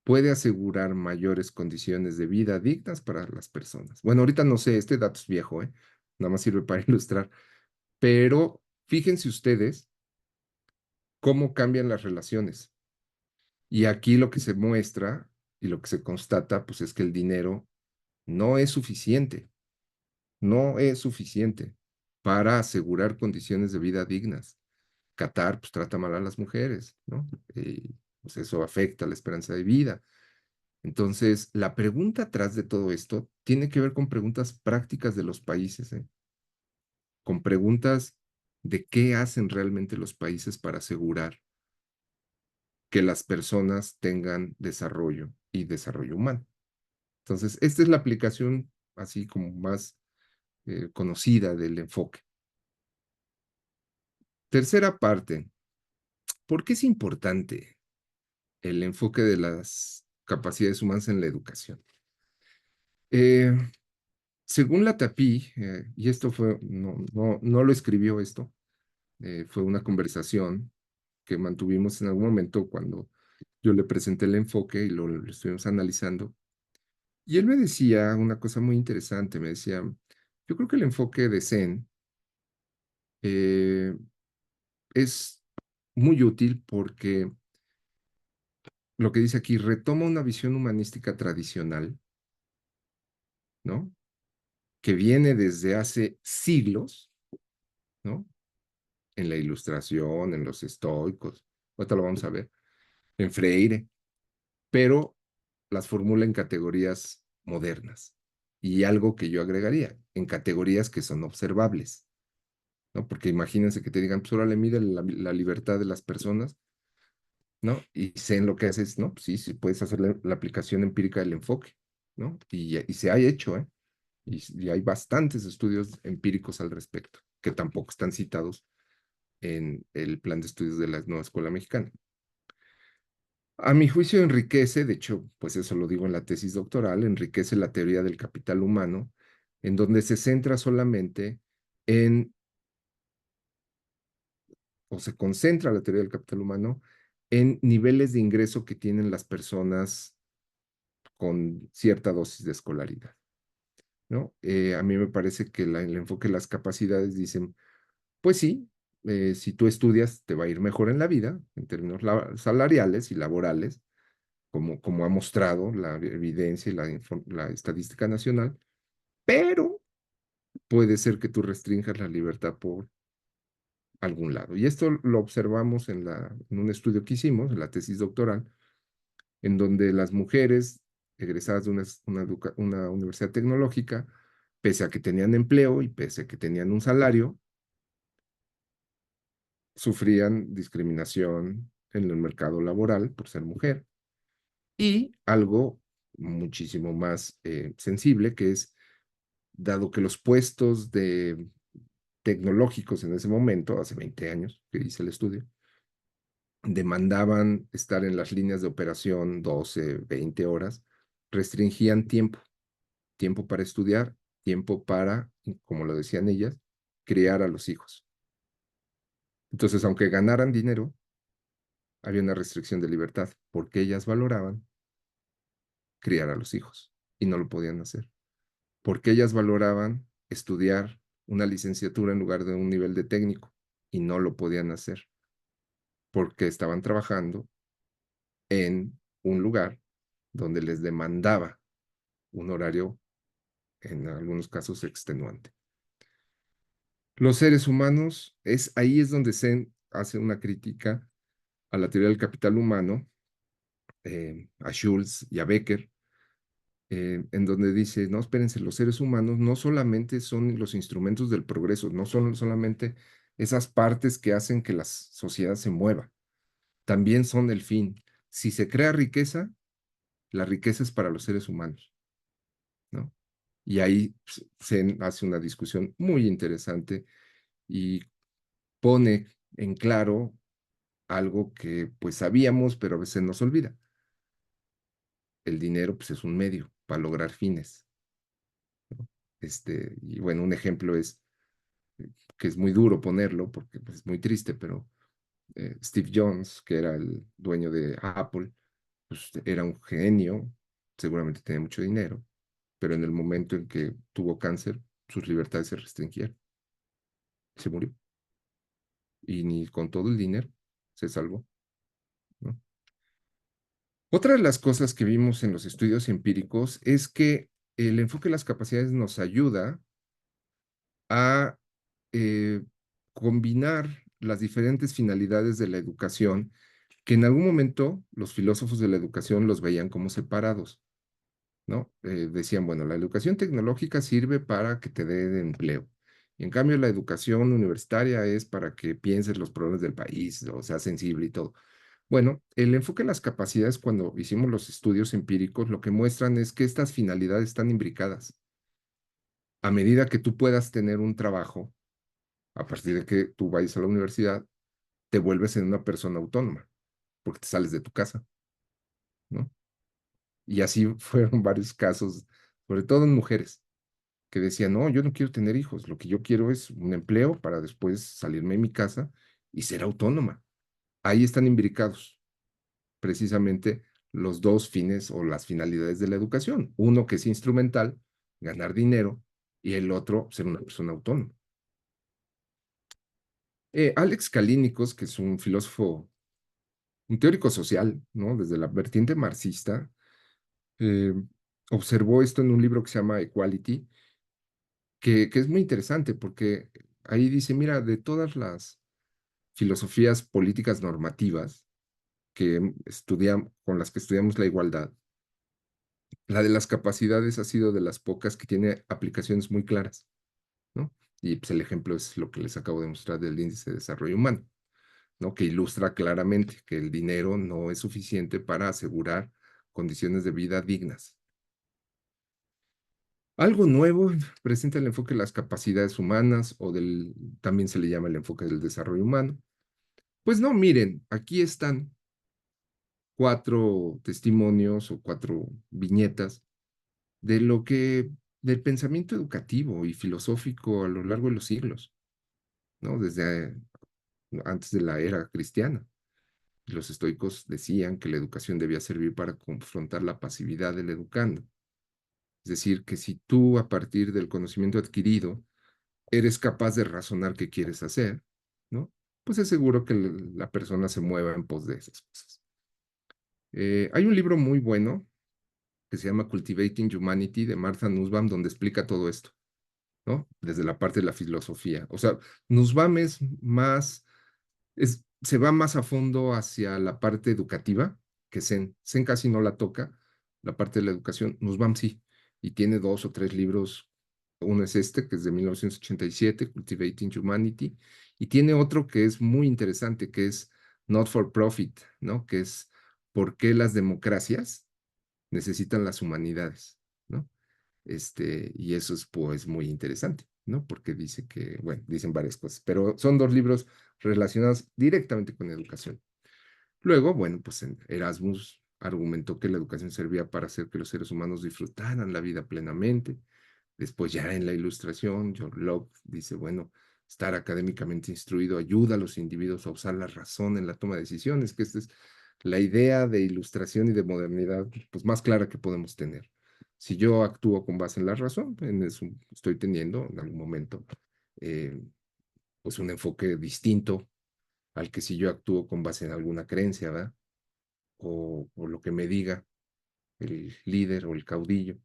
Speaker 3: puede asegurar mayores condiciones de vida dignas para las personas. Bueno, ahorita no sé, este dato es viejo, ¿eh? Nada más sirve para ilustrar, pero fíjense ustedes cómo cambian las relaciones. Y aquí lo que se muestra y lo que se constata, pues es que el dinero no es suficiente, no es suficiente para asegurar condiciones de vida dignas. Qatar, pues trata mal a las mujeres, ¿no? Pues eso afecta la esperanza de vida. Entonces, la pregunta atrás de todo esto tiene que ver con preguntas prácticas de los países, ¿eh? Con preguntas de qué hacen realmente los países para asegurar que las personas tengan desarrollo y desarrollo humano. Entonces, esta es la aplicación así como más conocida del enfoque. Tercera parte, ¿por qué es importante el enfoque de las capacidades humanas en la educación? Eh, Según la TAPI, y esto fue, no lo escribió esto, fue una conversación que mantuvimos en algún momento cuando yo le presenté el enfoque y lo estuvimos analizando. Y él me decía una cosa muy interesante, me decía, yo creo que el enfoque de Zen eh, es muy útil porque lo que dice aquí retoma una visión humanística tradicional, ¿no? Que viene desde hace siglos, ¿no? En la Ilustración, en los estoicos, ahorita lo vamos a ver, en Freire, pero las formula en categorías modernas. Y algo que yo agregaría, en categorías que son observables, ¿no? Porque imagínense que te digan, pues ahora le mide la libertad de las personas, ¿no? Y sé en lo que haces, ¿no? Pues sí, sí puedes hacer la aplicación empírica del enfoque, ¿no? Y se ha hecho, ¿eh? Y hay bastantes estudios empíricos al respecto, que tampoco están citados en el plan de estudios de la nueva escuela mexicana. A mi juicio enriquece, de hecho, pues eso lo digo en la tesis doctoral, enriquece la teoría del capital humano, en donde se centra solamente en, o se concentra la teoría del capital humano en niveles de ingreso que tienen las personas con cierta dosis de escolaridad, ¿no? A mí me parece que el enfoque de las capacidades dicen, pues sí, si tú estudias te va a ir mejor en la vida, en términos salariales y laborales, como ha mostrado la evidencia y la estadística nacional, pero puede ser que tú restringas la libertad por algún lado. Y esto lo observamos en un estudio que hicimos, en la tesis doctoral, en donde las mujeres egresadas de una universidad tecnológica, pese a que tenían empleo y pese a que tenían un salario, sufrían discriminación en el mercado laboral por ser mujer. Y algo muchísimo más sensible, que es, dado que los puestos tecnológicos en ese momento, hace 20 años que hice el estudio, demandaban estar en las líneas de operación 12, 20 horas, restringían tiempo para estudiar, tiempo para, como lo decían ellas, criar a los hijos. Entonces, aunque ganaran dinero, había una restricción de libertad, porque ellas valoraban criar a los hijos y no lo podían hacer. Porque ellas valoraban estudiar una licenciatura en lugar de un nivel de técnico y no lo podían hacer porque estaban trabajando en un lugar donde les demandaba un horario, en algunos casos, extenuante. Los seres humanos, ahí es donde se hace una crítica a la teoría del capital humano, a Schultz y a Becker, en donde dice, no, espérense, los seres humanos no solamente son los instrumentos del progreso, no son solamente esas partes que hacen que la sociedad se mueva, también son el fin. Si se crea riqueza, la riqueza es para los seres humanos, ¿no? Y ahí se hace una discusión muy interesante y pone en claro algo que pues sabíamos, pero a veces nos olvida. El dinero pues es un medio para lograr fines. Y bueno, un ejemplo es que es muy duro ponerlo porque pues, es muy triste, pero Steve Jobs, que era el dueño de Apple, pues era un genio, seguramente tenía mucho dinero, pero en el momento en que tuvo cáncer, sus libertades se restringieron, se murió. Y ni con todo el dinero se salvó, ¿no? Otra de las cosas que vimos en los estudios empíricos es que el enfoque de las capacidades nos ayuda a eh, combinar las diferentes finalidades de la educación, que en algún momento los filósofos de la educación los veían como separados, ¿no? Decían, bueno, la educación tecnológica sirve para que te dé empleo. Y en cambio, la educación universitaria es para que pienses los problemas del país, o sea, sensible y todo. Bueno, el enfoque en las capacidades, cuando hicimos los estudios empíricos, lo que muestran es que estas finalidades están imbricadas. A medida que tú puedas tener un trabajo, a partir de que tú vayas a la universidad, te vuelves en una persona autónoma, porque te sales de tu casa, ¿no? Y así fueron varios casos, sobre todo en mujeres, que decían, no, yo no quiero tener hijos, lo que yo quiero es un empleo para después salirme de mi casa y ser autónoma. Ahí están imbricados precisamente los dos fines o las finalidades de la educación. Uno que es instrumental, ganar dinero, y el otro, ser una persona autónoma. Alex Kalínicos, que es un filósofo, un teórico social, ¿no? Desde la vertiente marxista, eh, observó esto en un libro que se llama Equality, que es muy interesante porque ahí dice, mira, de todas las filosofías políticas normativas que estudiamos, con las que estudiamos la igualdad, la de las capacidades ha sido de las pocas que tiene aplicaciones muy claras, ¿no? Y pues el ejemplo es lo que les acabo de mostrar del índice de desarrollo humano, ¿no? Que ilustra claramente que el dinero no es suficiente para asegurar condiciones de vida dignas. Algo nuevo presenta el enfoque de las capacidades humanas o también se le llama el enfoque del desarrollo humano. Pues no, miren, aquí están 4 testimonios o 4 viñetas de del pensamiento educativo y filosófico a lo largo de los siglos, ¿no? Desde antes de la era cristiana. Los estoicos decían que la educación debía servir para confrontar la pasividad del educando. Es decir, que si tú a partir del conocimiento adquirido eres capaz de razonar qué quieres hacer, ¿no? Pues es seguro que la persona se mueva en pos de esas cosas. Hay un libro muy bueno que se llama Cultivating Humanity de Martha Nussbaum, donde explica todo esto, ¿no? Desde la parte de la filosofía. O sea, Nussbaum es más, se va más a fondo hacia la parte educativa que Zen. Zen casi no la toca, la parte de la educación. Nussbaum sí, y tiene 2 o 3 libros. Uno es este, que es de 1987, Cultivating Humanity, y tiene otro que es muy interesante, que es Not for Profit, ¿no? Que es ¿por qué las democracias necesitan las humanidades, ¿no? Y eso es pues muy interesante, ¿no? Porque dice que, bueno, dicen varias cosas, pero son 2 libros relacionados directamente con educación. Luego, bueno, pues en Erasmus argumentó que la educación servía para hacer que los seres humanos disfrutaran la vida plenamente. Después ya en la Ilustración, John Locke dice, bueno, estar académicamente instruido ayuda a los individuos a usar la razón en la toma de decisiones, que esta es la idea de ilustración y de modernidad pues más clara que podemos tener. Si yo actúo con base en la razón, en eso estoy teniendo en algún momento eh, pues un enfoque distinto al que si yo actúo con base en alguna creencia, ¿verdad? O lo que me diga el líder o el caudillo,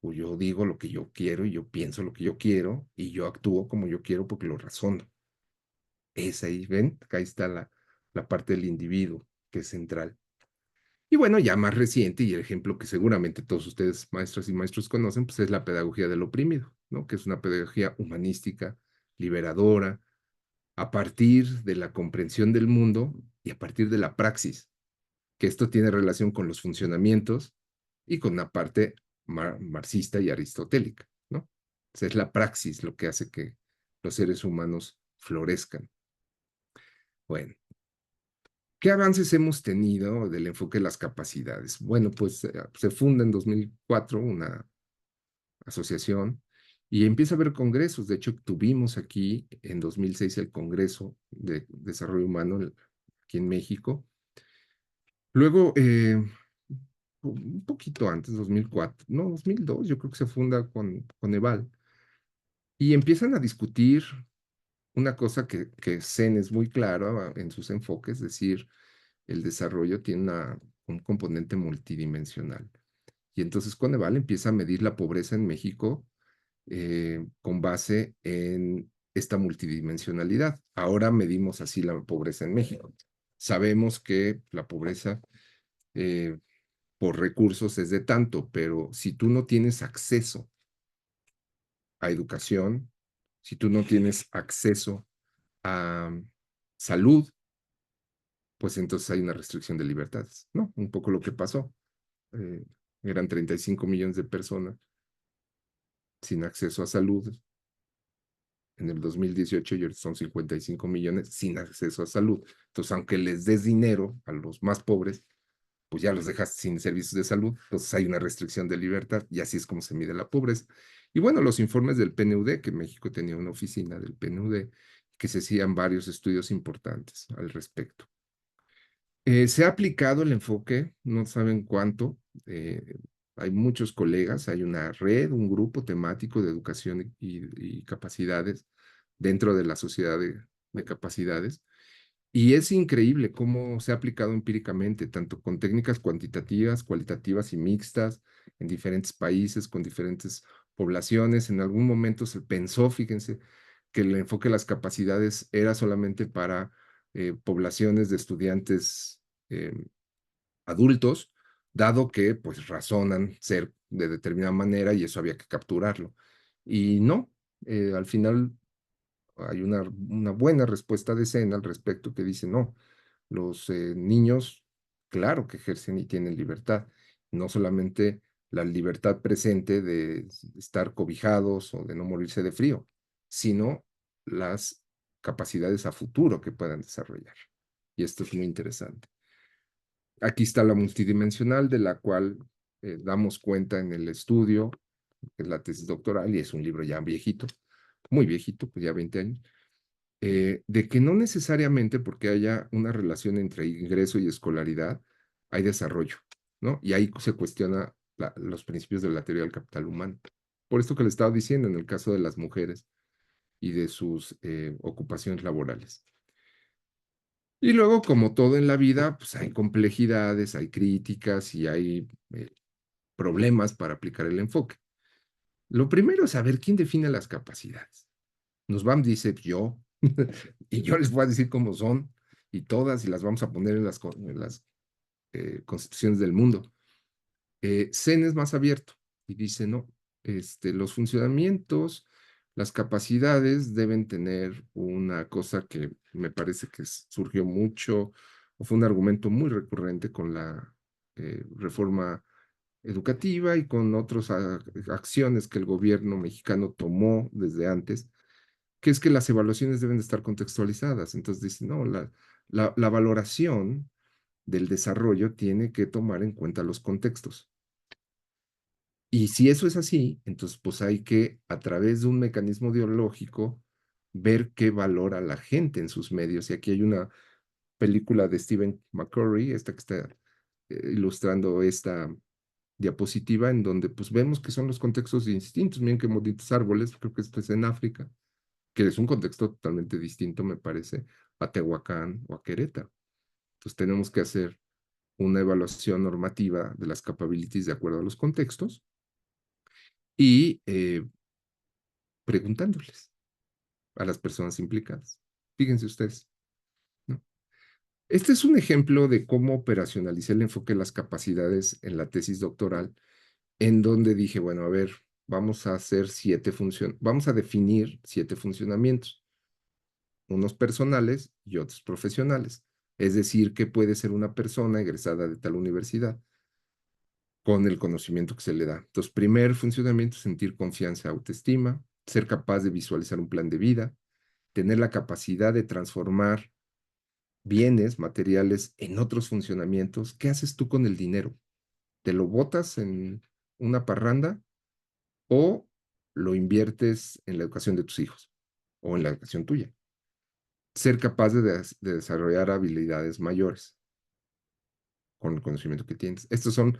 Speaker 3: o yo digo lo que yo quiero y yo pienso lo que yo quiero y yo actúo como yo quiero porque lo razono. Es ahí, ¿ven? Acá está la parte del individuo que es central. Y bueno, ya más reciente y el ejemplo que seguramente todos ustedes, maestras y maestros, conocen, pues es la pedagogía del oprimido, ¿no? Que es una pedagogía humanística, liberadora, a partir de la comprensión del mundo y a partir de la praxis, que esto tiene relación con los funcionamientos y con una parte marxista y aristotélica, ¿no? O sea, es la praxis lo que hace que los seres humanos florezcan. Bueno, ¿Qué avances hemos tenido del enfoque de las capacidades? Bueno, pues se funda en 2004 una asociación y empieza a haber congresos. De hecho, tuvimos aquí en 2006 el Congreso de Desarrollo Humano aquí en México. Luego, un poquito antes, 2004, no, 2002, yo creo que se funda con Eval. Y empiezan a discutir una cosa que Zen es muy claro en sus enfoques, es decir, el desarrollo tiene un componente multidimensional. Y entonces Coneval empieza a medir la pobreza en México con base en esta multidimensionalidad. Ahora medimos así la pobreza en México. Sabemos que la pobreza eh, por recursos es de tanto, pero si tú no tienes acceso a educación, si tú no tienes acceso a salud, pues entonces hay una restricción de libertades, ¿no? Un poco lo que pasó. Eh, Eran 35 millones de personas sin acceso a salud en el 2018 y ahorita son 55 millones sin acceso a salud. Entonces, aunque les des dinero a los más pobres, pues ya los dejas sin servicios de salud, entonces hay una restricción de libertad y así es como se mide la pobreza. Y bueno, los informes del PNUD, que México tenía una oficina del PNUD, que se hacían varios estudios importantes al respecto. Se ha aplicado el enfoque, no saben cuánto, hay muchos colegas, hay una red, un grupo temático de educación y capacidades dentro de la sociedad de capacidades. Y es increíble cómo se ha aplicado empíricamente, tanto con técnicas cuantitativas, cualitativas y mixtas en diferentes países, con diferentes poblaciones. En algún momento se pensó, fíjense, que el enfoque de las capacidades era solamente para poblaciones de estudiantes eh, adultos, dado que pues razonan ser de determinada manera y eso había que capturarlo. Y no, al final hay una buena respuesta de Sena al respecto que dice, no, los niños, claro que ejercen y tienen libertad, no solamente la libertad presente de estar cobijados o de no morirse de frío, sino las capacidades a futuro que puedan desarrollar. Y esto es muy interesante. Aquí está la multidimensional de la cual damos cuenta en el estudio, que es la tesis doctoral y es un libro ya viejito, muy viejito, pues ya 20 años, de que no necesariamente porque haya una relación entre ingreso y escolaridad, hay desarrollo, ¿no? Y ahí se cuestiona los principios de la teoría del capital humano. Por esto que le estaba diciendo en el caso de las mujeres y de sus ocupaciones laborales. Y luego, como todo en la vida, pues hay complejidades, hay críticas y hay problemas para aplicar el enfoque. Lo primero es saber quién define las capacidades. Nusbaum dice yo, y yo les voy a decir cómo son, y todas, y las vamos a poner en las constituciones del mundo. Zen es más abierto, y dice, no, los funcionamientos, las capacidades deben tener una cosa que me parece que surgió mucho, o fue un argumento muy recurrente con la reforma educativa y con otras acciones que el gobierno mexicano tomó desde antes, que es que las evaluaciones deben de estar contextualizadas. Entonces dice, no, la valoración del desarrollo tiene que tomar en cuenta los contextos. Y si eso es así, entonces pues hay que, a través de un mecanismo ideológico, ver qué valora la gente en sus medios. Y aquí hay una película de Stephen McCurry, esta que está ilustrando esta diapositiva, en donde pues vemos que son los contextos distintos. Miren qué bonitos árboles, creo que esto es en África, que es un contexto totalmente distinto, me parece, a Tehuacán o a Querétaro. Entonces tenemos que hacer una evaluación normativa de las capabilities de acuerdo a los contextos y preguntándoles a las personas implicadas. Fíjense ustedes, ¿no? Este es un ejemplo de cómo operacionalicé el enfoque de las capacidades en la tesis doctoral, en donde dije, bueno, a ver, vamos a hacer vamos a definir 7 funcionamientos, unos personales y otros profesionales. Es decir, que puede ser una persona egresada de tal universidad con el conocimiento que se le da. Entonces, primer funcionamiento, sentir confianza, autoestima, ser capaz de visualizar un plan de vida, tener la capacidad de transformar bienes materiales en otros funcionamientos, ¿qué haces tú con el dinero? ¿Te lo botas en una parranda o lo inviertes en la educación de tus hijos o en la educación tuya? Ser capaz de desarrollar habilidades mayores con el conocimiento que tienes. Estos son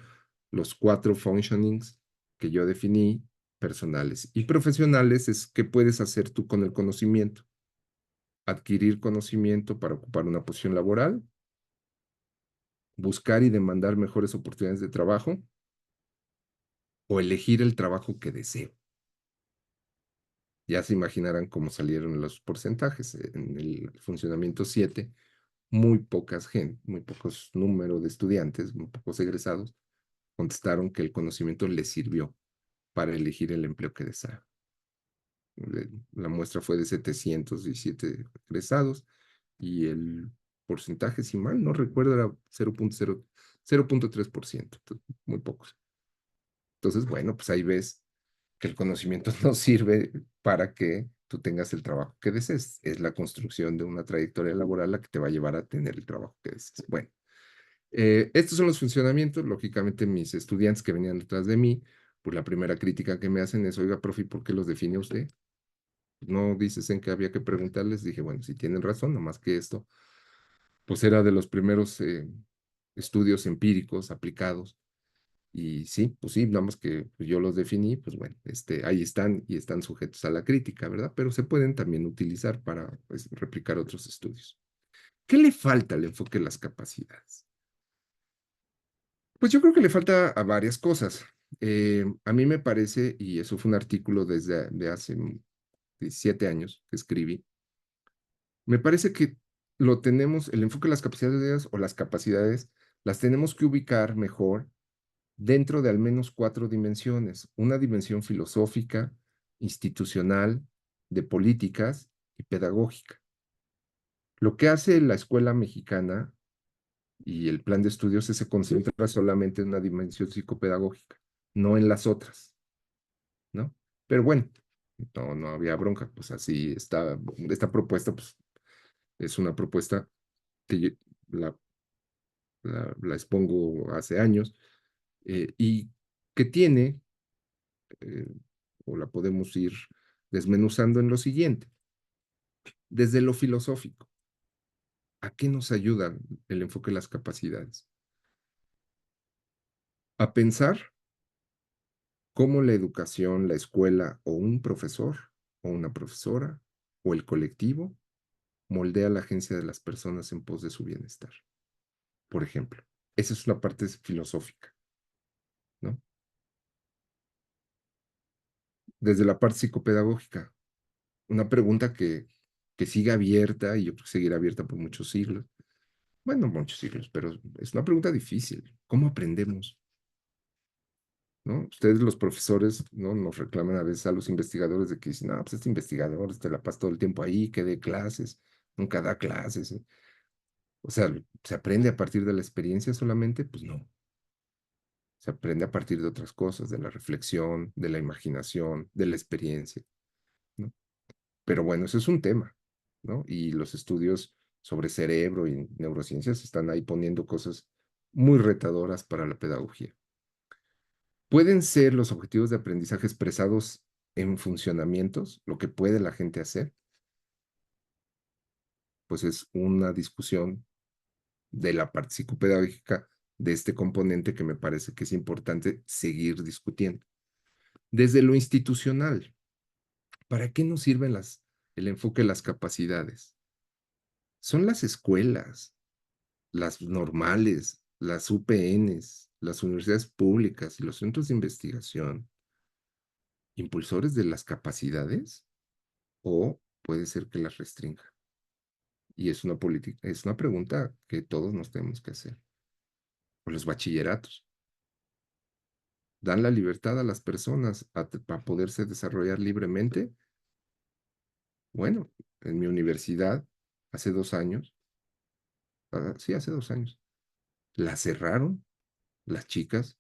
Speaker 3: los 4 functionings que yo definí, personales. Y profesionales es qué puedes hacer tú con el conocimiento. Adquirir conocimiento para ocupar una posición laboral, buscar y demandar mejores oportunidades de trabajo o elegir el trabajo que deseo. Ya se imaginarán cómo salieron los porcentajes. En el funcionamiento 7, muy pocos números de estudiantes, muy pocos egresados, contestaron que el conocimiento les sirvió para elegir el empleo que desea. La muestra fue de 717 egresados y el porcentaje, si mal no recuerdo, era 0.3%, muy pocos. Entonces, bueno, pues ahí ves que el conocimiento no sirve para que tú tengas el trabajo que desees. Es la construcción de una trayectoria laboral la que te va a llevar a tener el trabajo que desees. Bueno, estos son los funcionamientos. Lógicamente, mis estudiantes que venían detrás de mí, pues la primera crítica que me hacen es, oiga, profe, ¿por qué los define usted? No dices en qué había que preguntarles. Dije, bueno, si tienen razón, nomás que esto, pues era de los primeros estudios empíricos aplicados. Y sí, pues sí, nada más que pues, yo los definí, pues bueno, ahí están y están sujetos a la crítica, ¿verdad? Pero se pueden también utilizar para pues, replicar otros estudios. ¿Qué le falta al enfoque de las capacidades? Pues yo creo que le falta a varias cosas. A mí me parece, y eso fue un artículo desde de hace 17 años que escribí, me parece que lo tenemos, el enfoque de las capacidades o las capacidades, las tenemos que ubicar mejor dentro de al menos 4 dimensiones. Una dimensión filosófica, institucional, de políticas y pedagógica. Lo que hace la escuela mexicana y el plan de estudios se concentra solamente en una dimensión psicopedagógica, no en las otras, ¿no? Pero bueno, no había bronca, pues así está, esta propuesta, pues es una propuesta que la expongo hace años y que tiene, eh, o la podemos ir desmenuzando en lo siguiente, desde lo filosófico. ¿A qué nos ayuda el enfoque de las capacidades? A pensar cómo la educación, la escuela o un profesor o una profesora o el colectivo moldea la agencia de las personas en pos de su bienestar. Por ejemplo, esa es una parte filosófica, ¿no? Desde la parte psicopedagógica, una pregunta que sigue abierta y yo creo que seguirá abierta por muchos siglos. Bueno, muchos siglos, pero es una pregunta difícil. ¿Cómo aprendemos? ¿No? Ustedes, los profesores, ¿no? Nos reclaman a veces a los investigadores de que dicen, no, pues este investigador te la pasa todo el tiempo ahí, que dé clases, nunca da clases. ¿Eh? O sea, ¿se aprende a partir de la experiencia solamente? Pues no. Se aprende a partir de otras cosas, de la reflexión, de la imaginación, de la experiencia, ¿no? Pero bueno, eso es un tema, ¿no? Y los estudios sobre cerebro y neurociencias están ahí poniendo cosas muy retadoras para la pedagogía. ¿Pueden ser los objetivos de aprendizaje expresados en funcionamientos, lo que puede la gente hacer? Pues es una discusión de la parte psicopedagógica de este componente que me parece que es importante seguir discutiendo. Desde lo institucional, ¿para qué nos sirven el enfoque de las capacidades? Son las escuelas, las normales, las UPNs, las universidades públicas y los centros de investigación, impulsores de las capacidades o puede ser que las restrinja. Y es una política, es una pregunta que todos nos tenemos que hacer. O los bachilleratos. ¿Dan la libertad a las personas para poderse desarrollar libremente? Bueno, en mi universidad, hace 2 años, sí, hace 2 años, la cerraron las chicas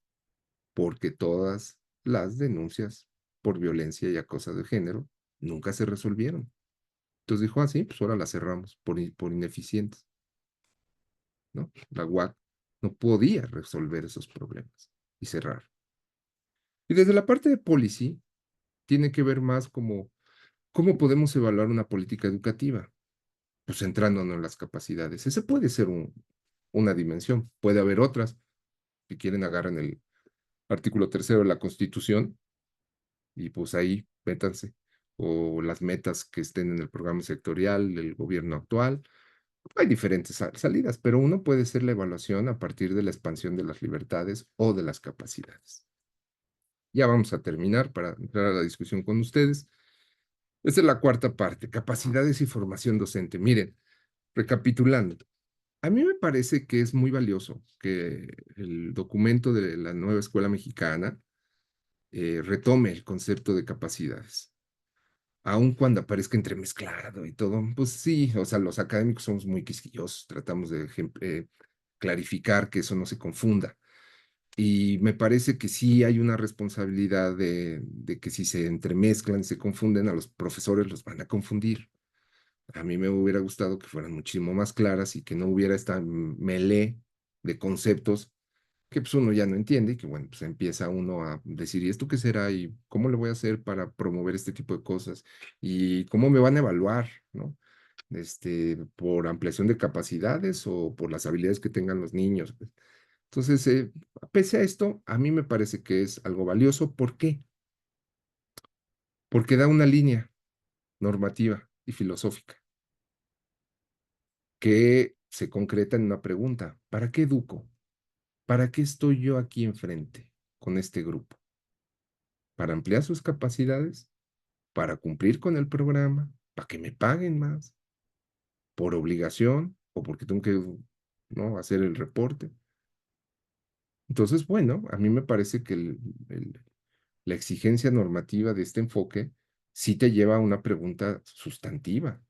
Speaker 3: porque todas las denuncias por violencia y acoso de género nunca se resolvieron. Entonces dijo, ah, sí, pues ahora la cerramos por ineficientes. ¿no? La UAC no podía resolver esos problemas y cerrar. Y desde la parte de policy, tiene que ver más como cómo podemos evaluar una política educativa, pues centrándonos en las capacidades. Ese puede ser una dimensión, puede haber otras. Si quieren, agarran el artículo 3º de la Constitución y pues ahí métanse, o las metas que estén en el programa sectorial del gobierno actual. Hay diferentes salidas, pero uno puede ser la evaluación a partir de la expansión de las libertades o de las capacidades. Ya vamos a terminar para entrar a la discusión con ustedes. Esta es la cuarta parte, capacidades y formación docente. Miren, recapitulando, a mí me parece que es muy valioso que el documento de la nueva escuela mexicana retome el concepto de capacidades, aun cuando aparezca entremezclado y todo. Pues sí, o sea, los académicos somos muy quisquillosos, tratamos de clarificar que eso no se confunda. Y me parece que sí hay una responsabilidad de que si se entremezclan, se confunden, a los profesores los van a confundir. A mí me hubiera gustado que fueran muchísimo más claras y que no hubiera esta melee de conceptos que pues uno ya no entiende y que bueno, pues empieza uno a decir, ¿y esto qué será? ¿Y cómo le voy a hacer para promover este tipo de cosas? ¿Y cómo me van a evaluar? ¿No? ¿Por ampliación de capacidades o por las habilidades que tengan los niños? Entonces, pese a esto, a mí me parece que es algo valioso. ¿Por qué? Porque da una línea normativa y filosófica que se concreta en una pregunta. ¿Para qué educo? ¿Para qué estoy yo aquí enfrente con este grupo? ¿Para ampliar sus capacidades? ¿Para cumplir con el programa? ¿Para que me paguen más? ¿Por obligación? ¿O porque tengo que, no, hacer el reporte? Entonces, bueno, a mí me parece que la exigencia normativa de este enfoque sí te lleva a una pregunta sustantiva.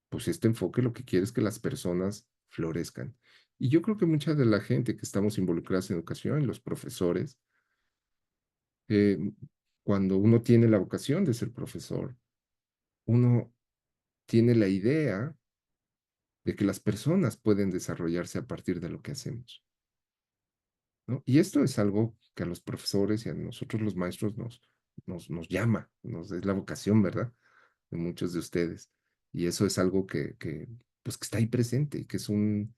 Speaker 3: Pues este enfoque lo que quiere es que las personas florezcan. Y yo creo que mucha de la gente que estamos involucrados en educación, los profesores, eh, cuando uno tiene la vocación de ser profesor, uno tiene la idea de que las personas pueden desarrollarse a partir de lo que hacemos, ¿no? Y esto es algo que a los profesores y a nosotros los maestros nos llama, es la vocación, ¿verdad? De muchos de ustedes. Y eso es algo pues, que está ahí presente, que es un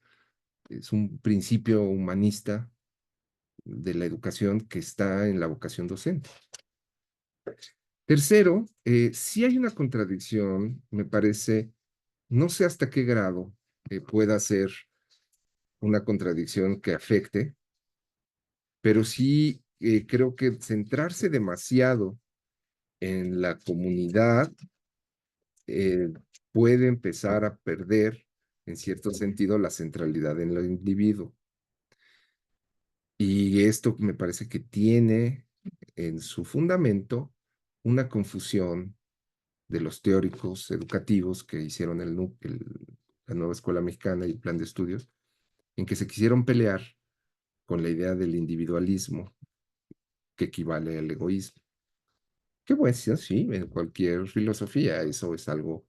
Speaker 3: principio humanista de la educación que está en la vocación docente. Tercero, sí hay una contradicción, me parece, no sé hasta qué grado pueda ser una contradicción que afecte, pero sí creo que centrarse demasiado en la comunidad eh, puede empezar a perder, en cierto sentido, la centralidad en el individuo. Y esto me parece que tiene en su fundamento una confusión de los teóricos educativos que hicieron la nueva escuela mexicana y el plan de estudios, en que se quisieron pelear con la idea del individualismo que equivale al egoísmo. Que pues sí, en cualquier filosofía eso es algo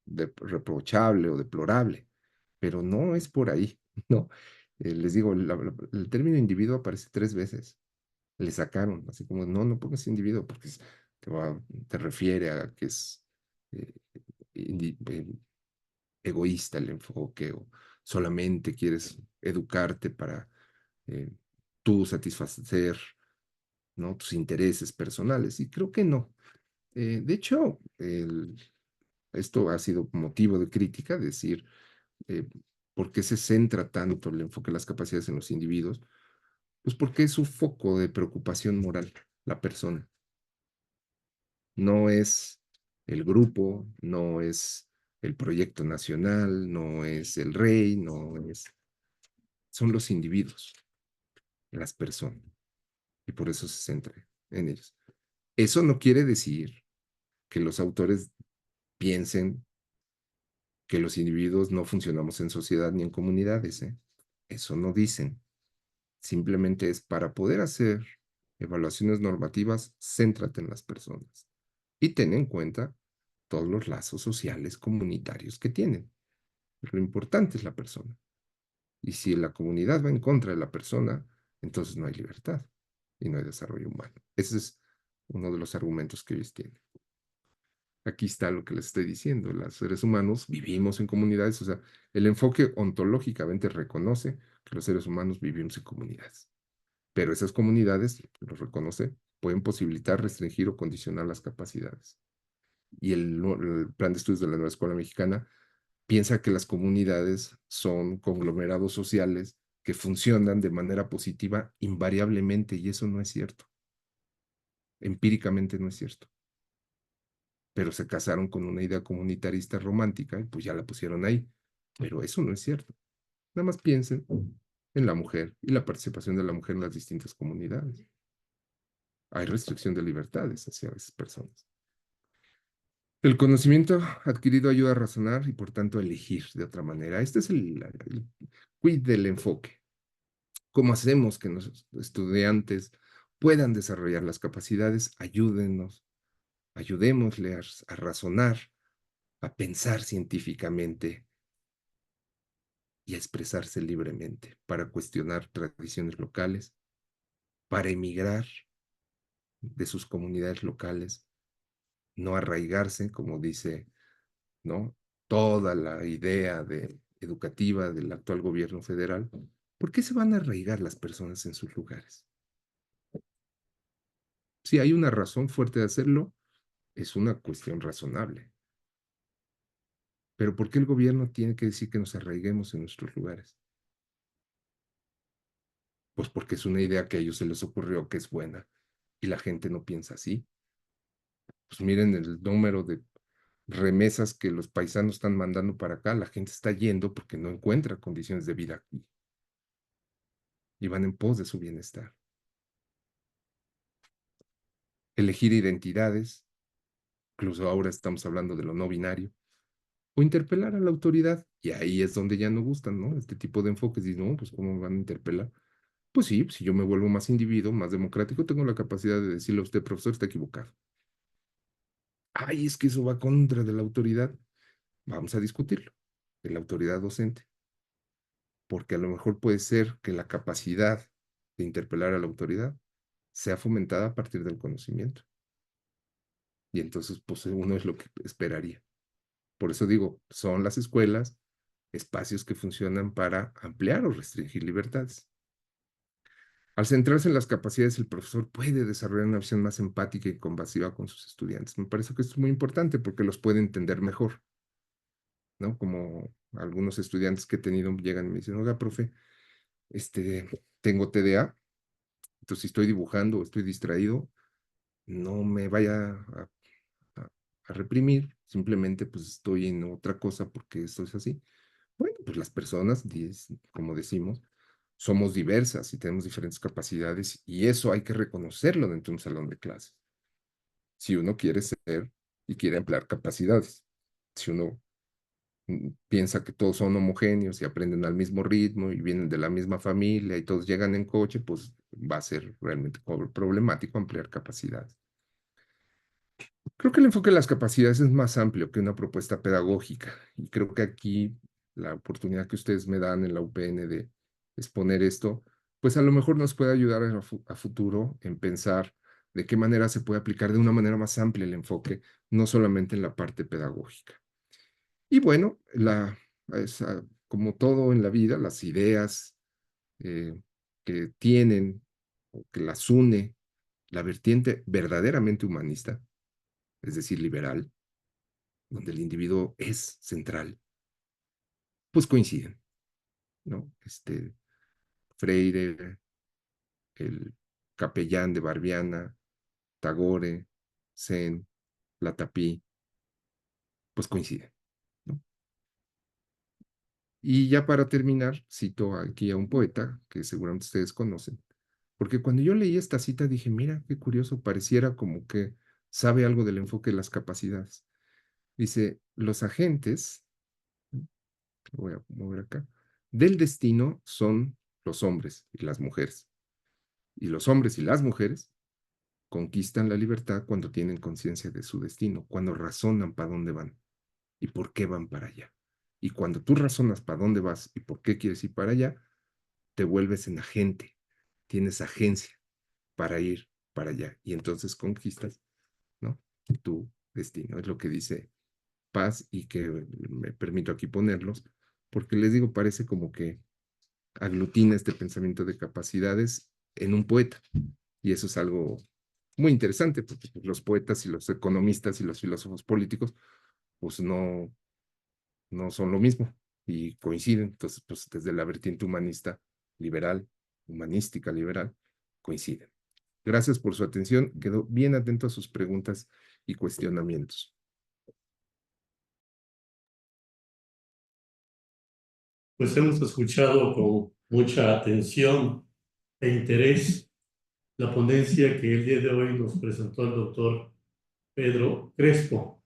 Speaker 3: reprochable o deplorable, pero no es por ahí, ¿no? Les digo, el término individuo aparece 3 veces, le sacaron, así como, no pongas individuo porque te refiere a que es eh, egoísta el enfoque o solamente quieres educarte para eh, tú satisfacer, ¿no? Tus intereses personales. Y creo que no. De hecho, esto ha sido motivo de crítica, decir, eh, ¿por qué se centra tanto el enfoque de las capacidades en los individuos? Pues porque es su foco de preocupación moral, la persona. No es el grupo, no es el proyecto nacional, no es el rey, son los individuos, las personas. Y por eso se centra en ellos. Eso no quiere decir que los autores piensen que los individuos no funcionamos en sociedad ni en comunidades, ¿eh? Eso no dicen. Simplemente es para poder hacer evaluaciones normativas, céntrate en las personas y ten en cuenta todos los lazos sociales comunitarios que tienen. Lo importante es la persona. Y si la comunidad va en contra de la persona, entonces no hay libertad y no hay desarrollo humano. Ese es uno de los argumentos que ellos tienen. Aquí está lo que les estoy diciendo. Los seres humanos vivimos en comunidades, o sea, el enfoque ontológicamente reconoce que los seres humanos vivimos en comunidades. Pero esas comunidades, lo reconoce, pueden posibilitar, restringir o condicionar las capacidades. Y el plan de estudios de la Nueva Escuela Mexicana piensa que las comunidades son conglomerados sociales que funcionan de manera positiva invariablemente, y eso no es cierto. Empíricamente no es cierto. Pero se casaron con una idea comunitarista romántica y pues ya la pusieron ahí. Pero eso no es cierto. Nada más piensen en la mujer y la participación de la mujer en las distintas comunidades. Hay restricción de libertades hacia esas personas. El conocimiento adquirido ayuda a razonar y por tanto a elegir de otra manera. Este es el quid del enfoque. ¿Cómo hacemos que nuestros estudiantes puedan desarrollar las capacidades? Ayúdennos, ayudémosle a razonar, a pensar científicamente y a expresarse libremente para cuestionar tradiciones locales, para emigrar de sus comunidades locales, no arraigarse, como dice, ¿no? Toda la idea educativa del actual gobierno federal. ¿Por qué se van a arraigar las personas en sus lugares? Si hay una razón fuerte de hacerlo, es una cuestión razonable. Pero ¿por qué el gobierno tiene que decir que nos arraiguemos en nuestros lugares? Pues porque es una idea que a ellos se les ocurrió que es buena y la gente no piensa así. Pues miren el número de remesas que los paisanos están mandando para acá, la gente está yendo porque no encuentra condiciones de vida aquí y van en pos de su bienestar. Elegir identidades, incluso ahora estamos hablando de lo no binario, o interpelar a la autoridad, y ahí es donde ya no gustan, ¿no? Este tipo de enfoques, y no, pues ¿cómo me van a interpelar? Pues sí, si yo me vuelvo más individuo, más democrático, tengo la capacidad de decirle a usted, profesor, está equivocado. Ay, es que eso va contra de la autoridad. Vamos a discutirlo, de la autoridad docente, porque a lo mejor puede ser que la capacidad de interpelar a la autoridad sea fomentada a partir del conocimiento. Y entonces, pues uno es lo que esperaría. Por eso digo, son las escuelas espacios que funcionan para ampliar o restringir libertades. Al centrarse en las capacidades, el profesor puede desarrollar una visión más empática y compasiva con sus estudiantes. Me parece que esto es muy importante porque los puede entender mejor, ¿no? Como algunos estudiantes que he tenido llegan y me dicen, oiga, profe, tengo TDA, entonces si estoy dibujando o estoy distraído, no me vaya a, a reprimir, simplemente pues estoy en otra cosa porque esto es así. Bueno, pues las personas, como decimos, somos diversas y tenemos diferentes capacidades y eso hay que reconocerlo dentro de un salón de clases. Si uno quiere ser y quiere emplear capacidades, si uno piensa que todos son homogéneos y aprenden al mismo ritmo y vienen de la misma familia y todos llegan en coche, pues va a ser realmente problemático ampliar capacidades. Creo que el enfoque de las capacidades es más amplio que una propuesta pedagógica y creo que aquí la oportunidad que ustedes me dan en la UPN de exponer esto, pues a lo mejor nos puede ayudar a futuro en pensar de qué manera se puede aplicar de una manera más amplia el enfoque, no solamente en la parte pedagógica. Y bueno, como todo en la vida, las ideas que tienen o que las une la vertiente verdaderamente humanista, es decir, liberal, donde el individuo es central, pues coinciden, ¿no? Freire, el capellán de Barbiana, Tagore, Sen, Latapí, pues coinciden, ¿no? Y ya para terminar, cito aquí a un poeta que seguramente ustedes conocen, porque cuando yo leí esta cita dije, mira, qué curioso, pareciera como que sabe algo del enfoque de las capacidades. Dice, los agentes, voy a mover acá, del destino son los hombres y las mujeres. Y los hombres y las mujeres conquistan la libertad cuando tienen conciencia de su destino, cuando razonan para dónde van y por qué van para allá. Y cuando tú razonas para dónde vas y por qué quieres ir para allá, te vuelves en agente, tienes agencia para ir para allá y entonces conquistas, ¿no? Tu destino. Es lo que dice Paz y que me permito aquí ponerlos, porque les digo, parece como que aglutina este pensamiento de capacidades en un poeta. Y eso es algo muy interesante, porque los poetas y los economistas y los filósofos políticos, pues no son lo mismo y coinciden. Entonces, pues desde la vertiente humanista, liberal, humanística, liberal, coinciden. Gracias por su atención. Quedo bien atento a sus preguntas y cuestionamientos.
Speaker 1: Pues hemos escuchado con mucha atención e interés la ponencia que el día de hoy nos presentó el doctor Pedro Crespo.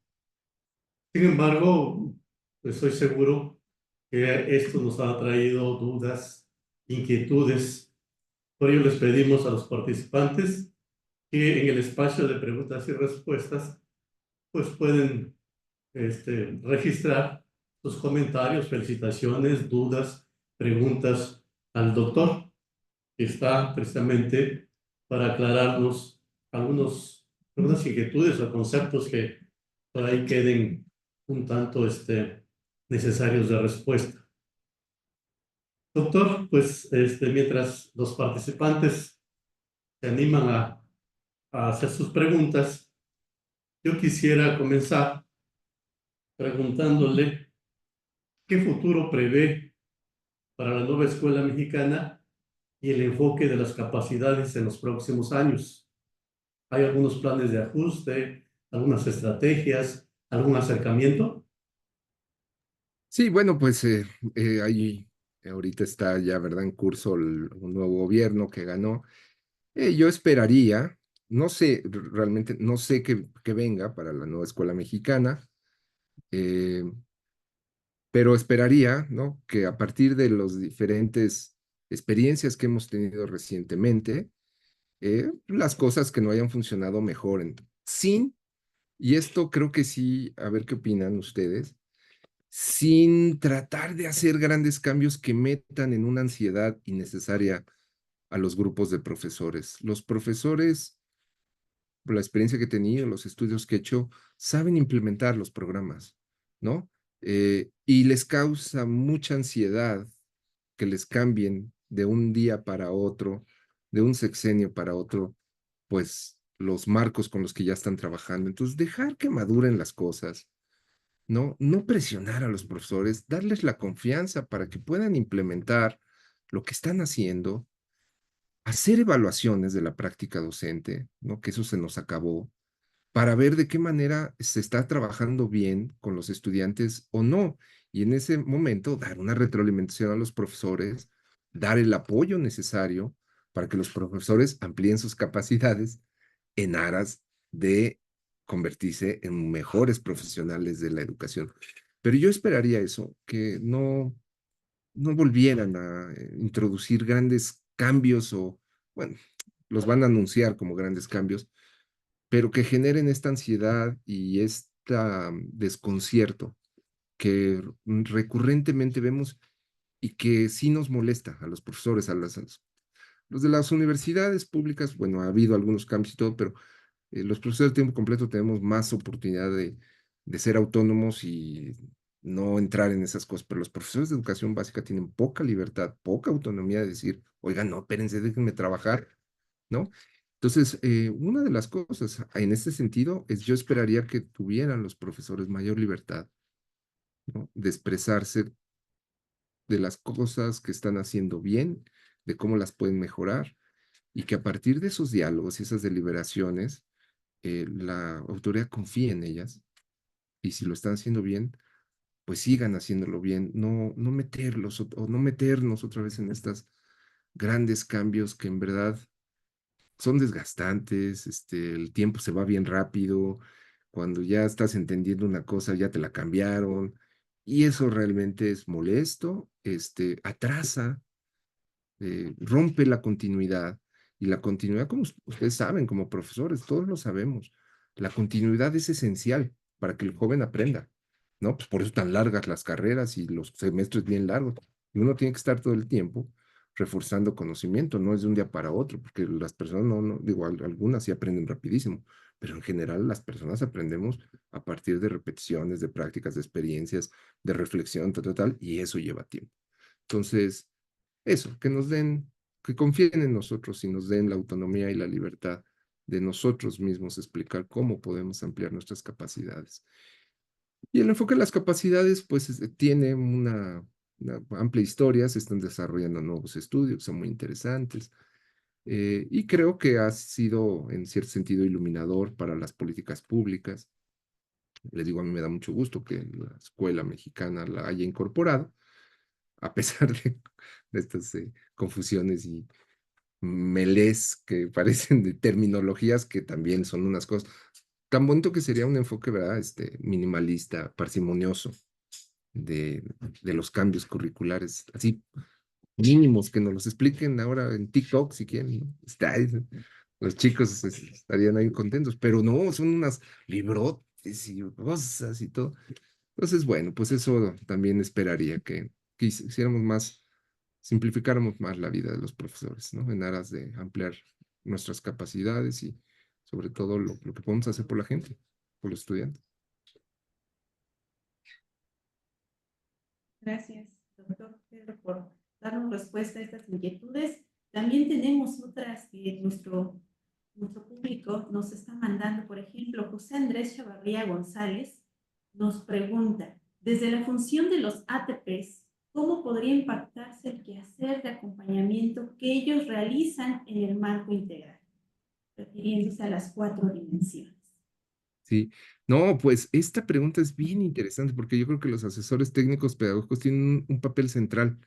Speaker 1: Sin embargo, pues estoy seguro que esto nos ha traído dudas, inquietudes. Por ello les pedimos a los participantes que en el espacio de preguntas y respuestas pues pueden registrar sus comentarios, felicitaciones, dudas, preguntas al doctor, que está precisamente para aclararnos algunas inquietudes o conceptos que por ahí queden un tanto necesarios de respuesta. Doctor, pues mientras los participantes se animan a hacer sus preguntas, yo quisiera comenzar preguntándole qué futuro prevé para la nueva escuela mexicana y el enfoque de las capacidades en los próximos años. ¿Hay algunos planes de ajuste, algunas estrategias, algún acercamiento?
Speaker 3: Sí, bueno, pues ahí ahorita está ya, ¿verdad?, en curso un nuevo gobierno que ganó. Yo esperaría, no sé, realmente no sé qué venga para la nueva escuela mexicana, eh, pero esperaría, ¿no?, que a partir de las diferentes experiencias que hemos tenido recientemente, las cosas que no hayan funcionado mejoren. Sin, y esto creo que sí, a ver qué opinan ustedes, sin tratar de hacer grandes cambios que metan en una ansiedad innecesaria a los grupos de profesores. Los profesores, por la experiencia que he tenido, los estudios que he hecho, saben implementar los programas, ¿no? Y les causa mucha ansiedad que les cambien de un día para otro, de un sexenio para otro, pues los marcos con los que ya están trabajando. Entonces, dejar que maduren las cosas, ¿no? No presionar a los profesores, darles la confianza para que puedan implementar lo que están haciendo, hacer evaluaciones de la práctica docente, ¿no? Que eso se nos acabó, para ver de qué manera se está trabajando bien con los estudiantes o no. Y en ese momento dar una retroalimentación a los profesores, dar el apoyo necesario para que los profesores amplíen sus capacidades en aras de convertirse en mejores profesionales de la educación. Pero yo esperaría eso, que no volvieran a introducir grandes cambios o, bueno, los van a anunciar como grandes cambios, pero que generen esta ansiedad y este desconcierto que recurrentemente vemos y que sí nos molesta a los profesores, los de las universidades públicas. Bueno, ha habido algunos cambios y todo, pero los profesores de tiempo completo tenemos más oportunidad de ser autónomos y no entrar en esas cosas, pero los profesores de educación básica tienen poca libertad, poca autonomía de decir, oigan, no, espérense, déjenme trabajar, ¿no? Entonces, una de las cosas en este sentido es yo esperaría que tuvieran los profesores mayor libertad, ¿no?, de expresarse de las cosas que están haciendo bien, de cómo las pueden mejorar, y que a partir de esos diálogos y esas deliberaciones, la autoridad confíe en ellas, y si lo están haciendo bien, pues sigan haciéndolo bien, no meterlos o no meternos otra vez en estos grandes cambios que en verdad son desgastantes. El tiempo se va bien rápido, cuando ya estás entendiendo una cosa, ya te la cambiaron, y eso realmente es molesto, atrasa, rompe la continuidad, y la continuidad, como ustedes saben, como profesores, todos lo sabemos, la continuidad es esencial para que el joven aprenda, ¿no? Pues por eso tan largas las carreras y los semestres bien largos. Y uno tiene que estar todo el tiempo reforzando conocimiento, no es de un día para otro, porque las personas digo, algunas sí aprenden rapidísimo, pero en general las personas aprendemos a partir de repeticiones, de prácticas, de experiencias, de reflexión, tal, y eso lleva tiempo. Entonces, eso, que nos den, que confíen en nosotros y nos den la autonomía y la libertad de nosotros mismos explicar cómo podemos ampliar nuestras capacidades. Y el enfoque de las capacidades, pues, tiene una amplia historia, se están desarrollando nuevos estudios que son muy interesantes, y creo que ha sido, en cierto sentido, iluminador para las políticas públicas. Les digo, a mí me da mucho gusto que la escuela mexicana la haya incorporado, a pesar de estas confusiones y melés que parecen de terminologías que también son unas cosas. Tan bonito que sería un enfoque, ¿verdad? Minimalista, parsimonioso de, de los cambios curriculares, así mínimos, que nos los expliquen ahora en TikTok si quieren, ¿no? Los chicos estarían ahí contentos, pero no, son unas librotes y cosas y todo. Entonces, bueno, pues eso también esperaría que hiciéramos más, simplificáramos más la vida de los profesores, ¿no? En aras de ampliar nuestras capacidades y sobre todo lo que podemos hacer por la gente, por los estudiantes.
Speaker 2: Gracias, doctor Pedro, por darnos respuesta a estas inquietudes. También tenemos otras que nuestro público nos está mandando. Por ejemplo, José Andrés Chavarría González nos pregunta, desde la función de los ATPs, ¿cómo podría impactarse el quehacer de acompañamiento que ellos realizan en el marco integral? Refiriéndose a las 4 dimensiones.
Speaker 3: Sí, no, pues esta pregunta es bien interesante porque yo creo que los asesores técnicos pedagógicos tienen un papel central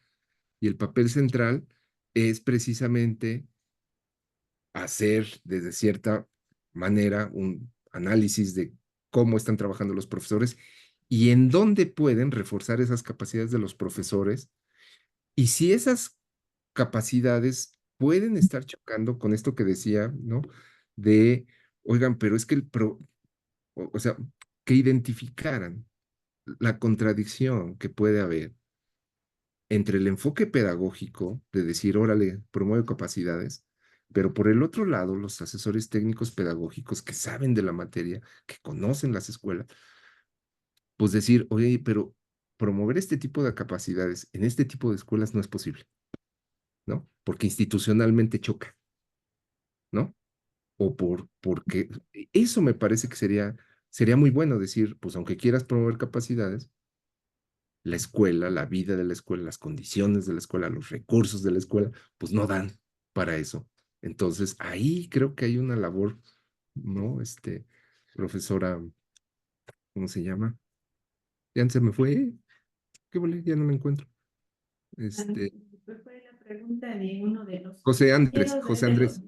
Speaker 3: y el papel central es precisamente hacer desde cierta manera un análisis de cómo están trabajando los profesores y en dónde pueden reforzar esas capacidades de los profesores y si esas capacidades pueden estar chocando con esto que decía, ¿no? De, oigan, pero es que o sea, que identificaran la contradicción que puede haber entre el enfoque pedagógico de decir, órale, promueve capacidades, pero por el otro lado, los asesores técnicos pedagógicos que saben de la materia, que conocen las escuelas, pues decir, oye, pero promover este tipo de capacidades en este tipo de escuelas no es posible, ¿no? Porque institucionalmente choca, ¿no? O porque eso me parece que sería muy bueno decir, pues aunque quieras promover capacidades, la escuela, la vida de la escuela, las condiciones de la escuela, los recursos de la escuela, pues no dan para eso. Entonces, ahí creo que hay una labor, ¿no? Profesora, ¿cómo se llama? Ya se me fue, qué bolé, ya no me encuentro.
Speaker 2: Fue la pregunta de uno de los
Speaker 3: José Andrés,
Speaker 2: compañeros
Speaker 3: José Andrés.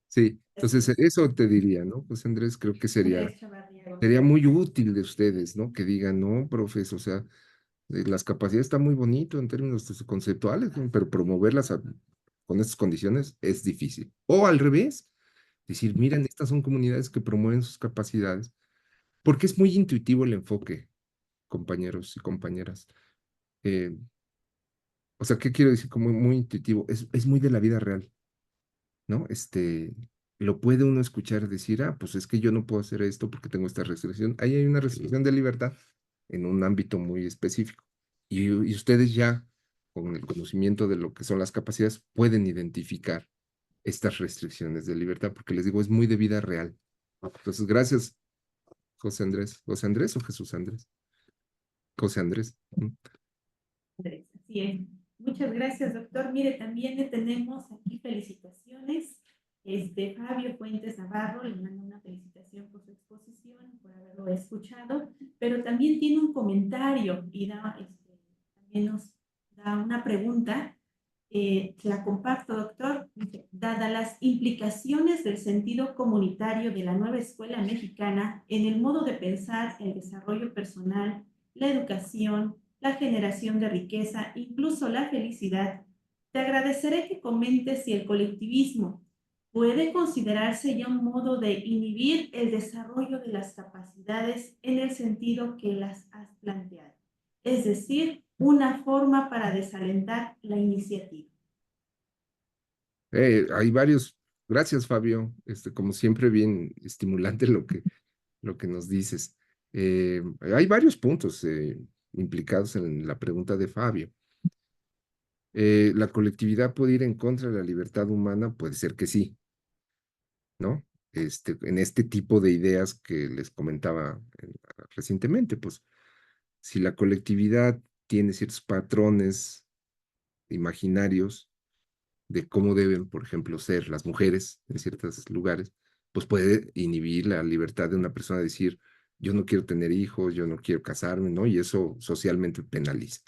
Speaker 3: Sí,
Speaker 2: así
Speaker 3: entonces
Speaker 2: es,
Speaker 3: eso te diría, ¿no? José Andrés, creo que
Speaker 2: Andrés Chavarría
Speaker 3: sería
Speaker 2: González.
Speaker 3: muy útil de ustedes, ¿no? Que digan, no, profes, o sea, las capacidades están muy bonito en términos conceptuales, ¿no? Pero promoverlas con estas condiciones es difícil. O al revés, decir, miren, estas son comunidades que promueven sus capacidades, porque es muy intuitivo el enfoque, compañeros y compañeras. Eh, o sea, ¿qué quiero decir? Como muy intuitivo, es muy de la vida real, ¿no? Lo puede uno escuchar decir, ah, pues es que yo no puedo hacer esto porque tengo esta restricción. Ahí hay una restricción de libertad en un ámbito muy específico. Y ustedes ya, con el conocimiento de lo que son las capacidades, pueden identificar estas restricciones de libertad, porque les digo, es muy de vida real. Entonces, gracias, José Andrés. ¿José Andrés o Jesús Andrés? José Andrés.
Speaker 2: Andrés, así es. Muchas gracias, doctor. Mire, también le tenemos aquí felicitaciones. Fabio Fuentes Navarro le manda una felicitación por su exposición, por haberlo escuchado, pero también tiene un comentario y también nos da una pregunta. La comparto, doctor. Dadas las implicaciones del sentido comunitario de la nueva escuela mexicana en el modo de pensar el desarrollo personal, la educación, la generación de riqueza, incluso la felicidad, te agradeceré que comentes si el colectivismo puede considerarse ya un modo de inhibir el desarrollo de las capacidades en el sentido que las has planteado, es decir, una forma para desalentar la iniciativa.
Speaker 3: Hay varios, gracias Fabio, como siempre bien estimulante lo que nos dices. Hay varios puntos implicados en la pregunta de Fabio. ¿La colectividad puede ir en contra de la libertad humana? Puede ser que sí, ¿no? En este tipo de ideas que les comentaba recientemente, pues si la colectividad tiene ciertos patrones imaginarios de cómo deben, por ejemplo, ser las mujeres en ciertos lugares, pues puede inhibir la libertad de una persona a decir, yo no quiero tener hijos, yo no quiero casarme, ¿no? Y eso socialmente penaliza,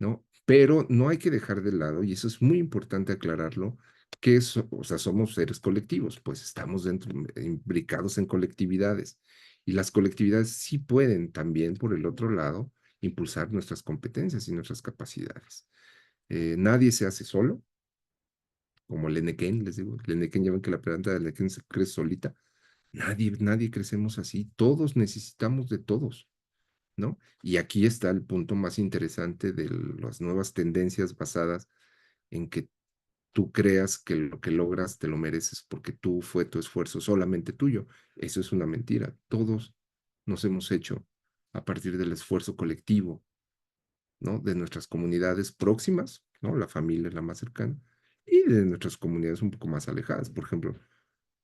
Speaker 3: ¿no? Pero no hay que dejar de lado, y eso es muy importante aclararlo, que o sea, somos seres colectivos, pues estamos dentro, imbricados en colectividades, y las colectividades sí pueden también, por el otro lado, impulsar nuestras competencias y nuestras capacidades. Nadie se hace solo, como el Enequén, les digo, el Enequén, ya ven que la planta del Enequén se crece solita. Nadie crecemos así, todos necesitamos de todos, ¿no? Y aquí está el punto más interesante de las nuevas tendencias basadas en que tú creas que lo que logras te lo mereces porque tú fue tu esfuerzo solamente tuyo. Eso es una mentira. Todos nos hemos hecho a partir del esfuerzo colectivo, ¿no? De nuestras comunidades próximas, ¿no? La familia es la más cercana, y de nuestras comunidades un poco más alejadas. Por ejemplo,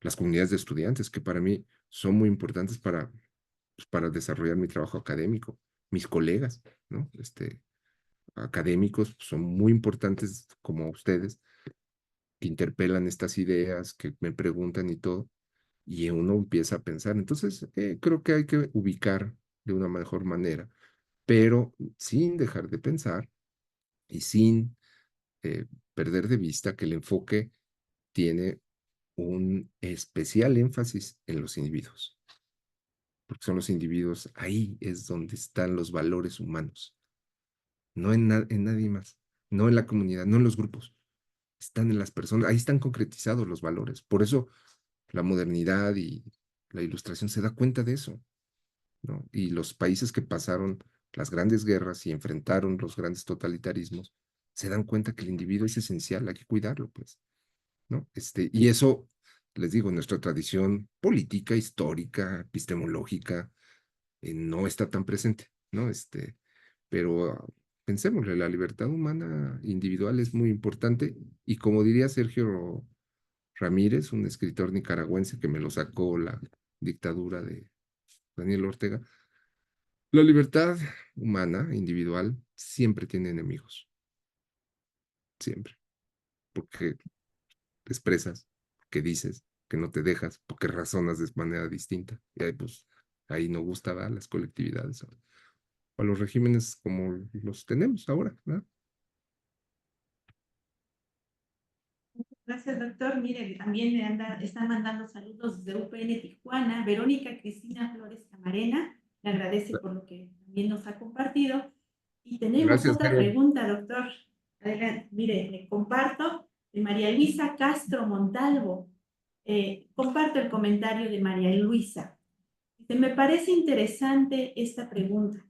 Speaker 3: las comunidades de estudiantes, que para mí son muy importantes pues, para desarrollar mi trabajo académico. Mis colegas, ¿no? Académicos son muy importantes como ustedes, que interpelan estas ideas, que me preguntan y todo, y uno empieza a pensar. Entonces, creo que hay que ubicar de una mejor manera, pero sin dejar de pensar y sin perder de vista que el enfoque tiene un especial énfasis en los individuos, porque son los individuos, ahí es donde están los valores humanos, no en nadie más, no en la comunidad, no en los grupos, están en las personas, ahí están concretizados los valores. Por eso la modernidad y la ilustración se da cuenta de eso, ¿no? Y los países que pasaron las grandes guerras y enfrentaron los grandes totalitarismos, se dan cuenta que el individuo es esencial, hay que cuidarlo, pues, ¿no? Y eso, les digo, nuestra tradición política, histórica, epistemológica, no está tan presente, ¿no? Pero pensémosle, la libertad humana individual es muy importante, y como diría Sergio Ramírez, un escritor nicaragüense que me lo sacó la dictadura de Daniel Ortega, la libertad humana individual siempre tiene enemigos, siempre, porque te expresas, que dices, que no te dejas, porque razonas de manera distinta. Y ahí, pues, ahí no gusta a las colectividades o a los regímenes como los tenemos ahora, ¿verdad?
Speaker 2: Gracias, doctor. Mire, también están mandando saludos desde UPN Tijuana. Verónica Cristina Flores Camarena, le agradece por lo que también nos ha compartido. Y tenemos
Speaker 3: Gracias,
Speaker 2: otra
Speaker 3: Vero.
Speaker 2: pregunta, doctor. Adelante. Mire, le comparto de María Luisa Castro Montalvo. Comparto el comentario de María Luisa. Dice, me parece interesante esta pregunta.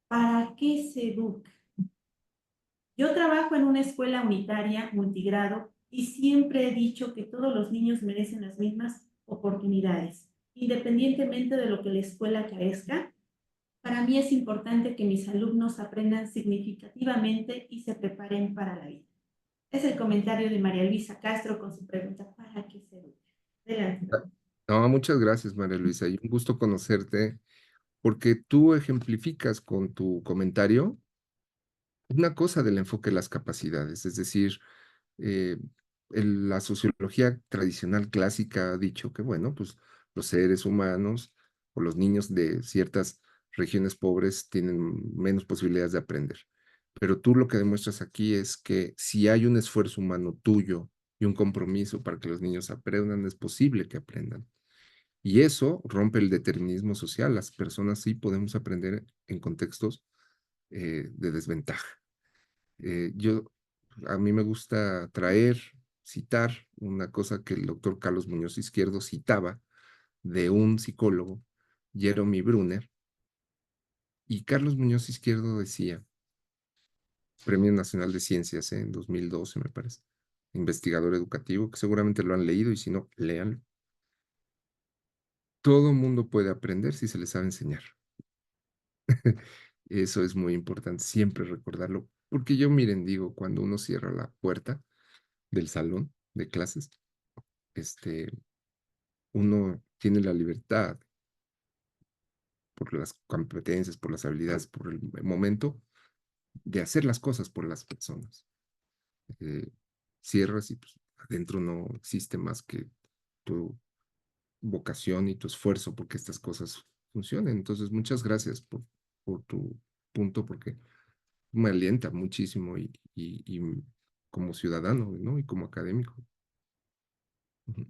Speaker 2: ¿Para qué se educa? Yo trabajo en una escuela unitaria multigrado y siempre he dicho que todos los niños merecen las mismas oportunidades, independientemente de lo que la escuela carezca. Para mí es importante que mis alumnos aprendan significativamente y se preparen para la vida. Es el comentario de María Luisa Castro con su pregunta, ¿para qué se educa? Adelante.
Speaker 3: No, muchas gracias, María Luisa, y un gusto conocerte, porque tú ejemplificas con tu comentario una cosa del enfoque de las capacidades, es decir, eh, la sociología tradicional clásica ha dicho que, bueno, pues los seres humanos o los niños de ciertas regiones pobres tienen menos posibilidades de aprender. Pero tú lo que demuestras aquí es que si hay un esfuerzo humano tuyo y un compromiso para que los niños aprendan, es posible que aprendan. Y eso rompe el determinismo social. Las personas sí podemos aprender en contextos de desventaja. A mí me gusta citar una cosa que el doctor Carlos Muñoz Izquierdo citaba de un psicólogo, Jeremy Brunner, Y Carlos Muñoz Izquierdo decía, Premio Nacional de Ciencias, en 2012 me parece, investigador educativo, que seguramente lo han leído y si no, léanlo. Todo mundo puede aprender si se le sabe enseñar. Eso es muy importante, siempre recordarlo, porque yo, miren, digo, cuando uno cierra la puerta del salón de clases, este, uno tiene la libertad por las competencias, por las habilidades, por el momento de hacer las cosas por las personas. Eh, Cierras y pues, adentro no existe más que tu vocación y tu esfuerzo porque estas cosas funcionen. Entonces, muchas gracias por tu punto, porque me alienta muchísimo y como ciudadano, ¿no? Y como académico. Ujú.